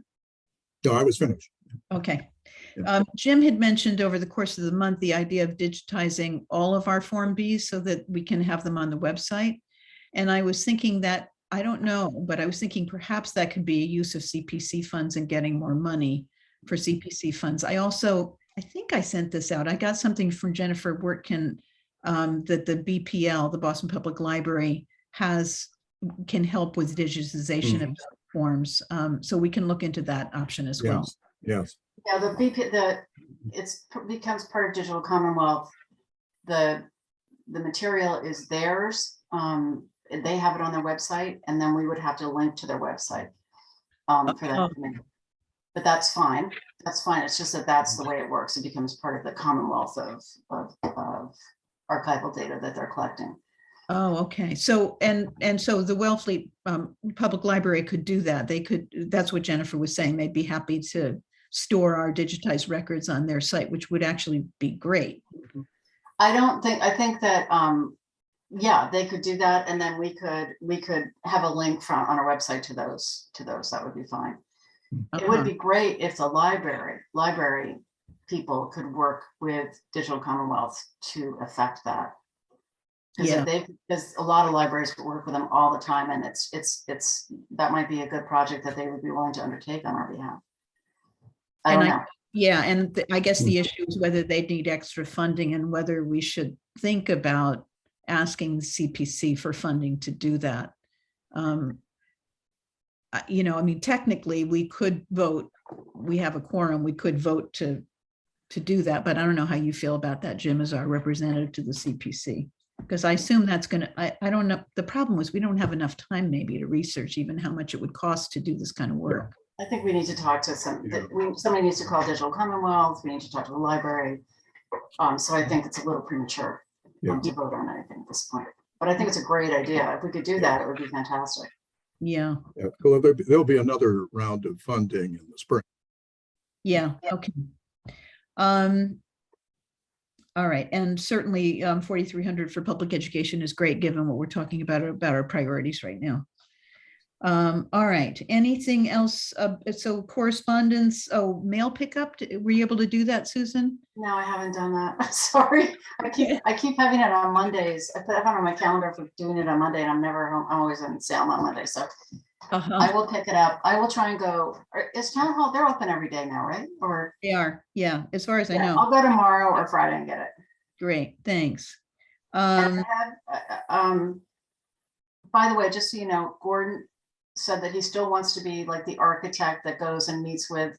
No, I was finished. Okay. Yeah. Jim had mentioned over the course of the month, the idea of digitizing all of our Form Bs so that we can have them on the website. And I was thinking that, I don't know, but I was thinking perhaps that could be a use of CPC funds and getting more money for CPC funds. I think I sent this out. I got something from Jennifer Wortkin that the BPL, the Boston Public Library, can help with digitization of forms. So we can look into that option as well. Yes. Yeah, becomes part of Digital Commonwealth. The material is theirs. They have it on their website, and then we would have to link to their website for that. But that's fine. That's fine. It's just that that's the way it works. It becomes part of the Commonwealth of archival data that they're collecting. Oh, okay. So, and so the Wellfleet Public Library could do that. That's what Jennifer was saying. They'd be happy to store our digitized records on their site, which would actually be great. I think that, yeah, they could do that. And then we could have a link on our website to those. That would be fine. It would be great if the library people could work with Digital Commonwealth to affect that. Because a lot of libraries work with them all the time, and that might be a good project that they would be willing to undertake on our behalf. I don't know. Yeah, and I guess the issue is whether they need extra funding and whether we should think about asking the CPC for funding to do that. I mean, technically we could vote, we have a quorum, we could vote to do that, but I don't know how you feel about that, Jim, as our representative to the CPC. Because I assume that's going to, I don't know. The problem was we don't have enough time maybe to research even how much it would cost to do this kind of work. I think we need to talk to somebody needs to call Digital Commonwealth. We need to talk to the library. So I think it's a little premature to vote on anything at this point. But I think it's a great idea. If we could do that, it would be fantastic. Yeah. Well, there'll be another round of funding in the spring. Yeah. Okay. All right, and certainly 4,300 for public education is great, given what we're talking about our priorities right now. All right, anything else? So correspondence, mail pickup, were you able to do that, Susan? No, I haven't done that. Sorry. I keep having it on Mondays. I put it on my calendar for doing it on Monday and I'm never home. I'm always in Salem on Monday. So I will pick it up. I will try and go. Is town hall, they're open every day now, right? Or They are, yeah, as far as I yeah, know. I'll go tomorrow or Friday and get it. Great, thanks. And I had, by the way, just so you know, Gordon said that he still wants to be like the architect that goes and meets with,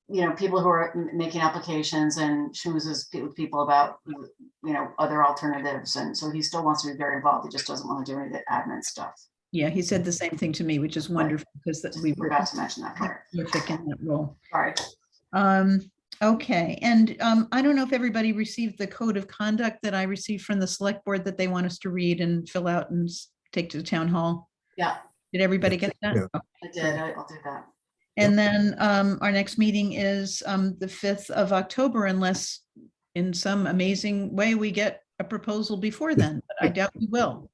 you know, people who are making applications and chooses people about, you know, other alternatives. And so he still wants to be very involved. He just doesn't want to do any of the admin stuff. Yeah, he said the same thing to me, which is wonderful because that we were Forgot to mention that part. terrific in that role. Sorry. Okay, and I don't know if everybody received the code of conduct that I received from the select board that they want us to read and fill out and take to the town hall. Yeah, Did everybody get that? Yeah. Okay. I did. I'll do that. And then our next meeting is the 5th of October, unless in some amazing way we get a proposal before then, but I doubt we will.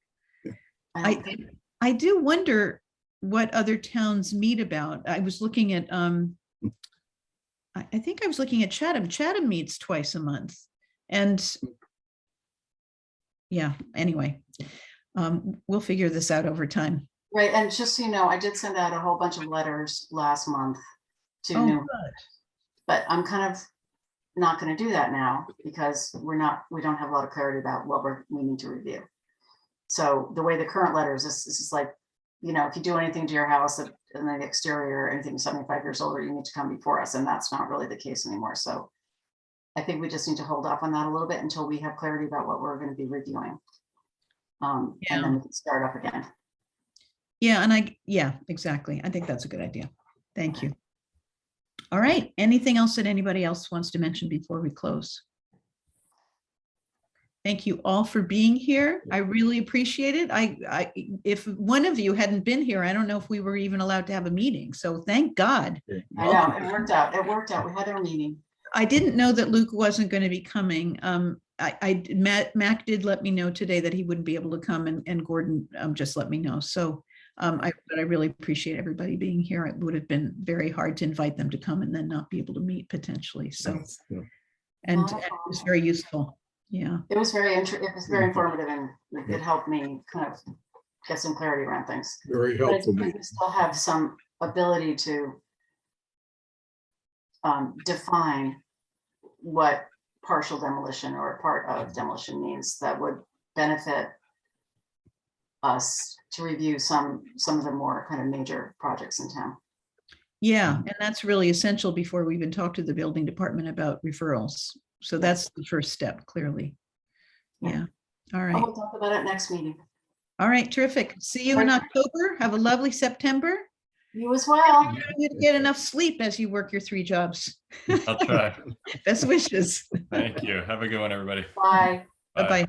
I don't think- I do wonder what other towns meet about. I was looking at, I think I was looking at Chatham. Chatham meets twice a month. And yeah, anyway, we'll figure this out over time. Right, and just so you know, I did send out a whole bunch of letters last month to Oh, new, good. but I'm kind of not going to do that now because we don't have a lot of clarity about what we need to review. So the way the current letters is just like, you know, if you do anything to your house and the exterior, anything 75 years older, you need to come before us, and that's not really the case anymore. So I think we just need to hold off on that a little bit until we have clarity about what we're going to be reviewing. And then we can start up again. Yeah, and yeah, exactly. I think that's a good idea. Thank you. All right, anything else that anybody else wants to mention before we close? Thank you all for being here. I really appreciate it. If one of you hadn't been here, I don't know if we were even allowed to have a meeting. So thank God. I know, it worked out. It worked out. We had our meeting. I didn't know that Luke wasn't going to be coming. Mac did let me know today that he wouldn't be able to come, and Gordon just let me know. So but I really appreciate everybody being here. It would have been very hard to invite them to come and then not be able to meet potentially. So, Yeah. and it was very useful. Yeah. It was very informative, and it helped me kind of get some clarity around things. Very But I helpful. think we still have some ability to define what partial demolition or part of demolition means that would benefit us to review some of the more kind of major projects in town. Yeah, and that's really essential before we even talk to the building department about referrals. So that's the first step, clearly. Yeah. All right. We'll talk about it next meeting. All right, terrific. See you in October. Have a lovely September. You as well. You get enough sleep as you work your 3 jobs. I'll try. Best wishes. Thank you. Have a good one, everybody. Bye. Bye-bye.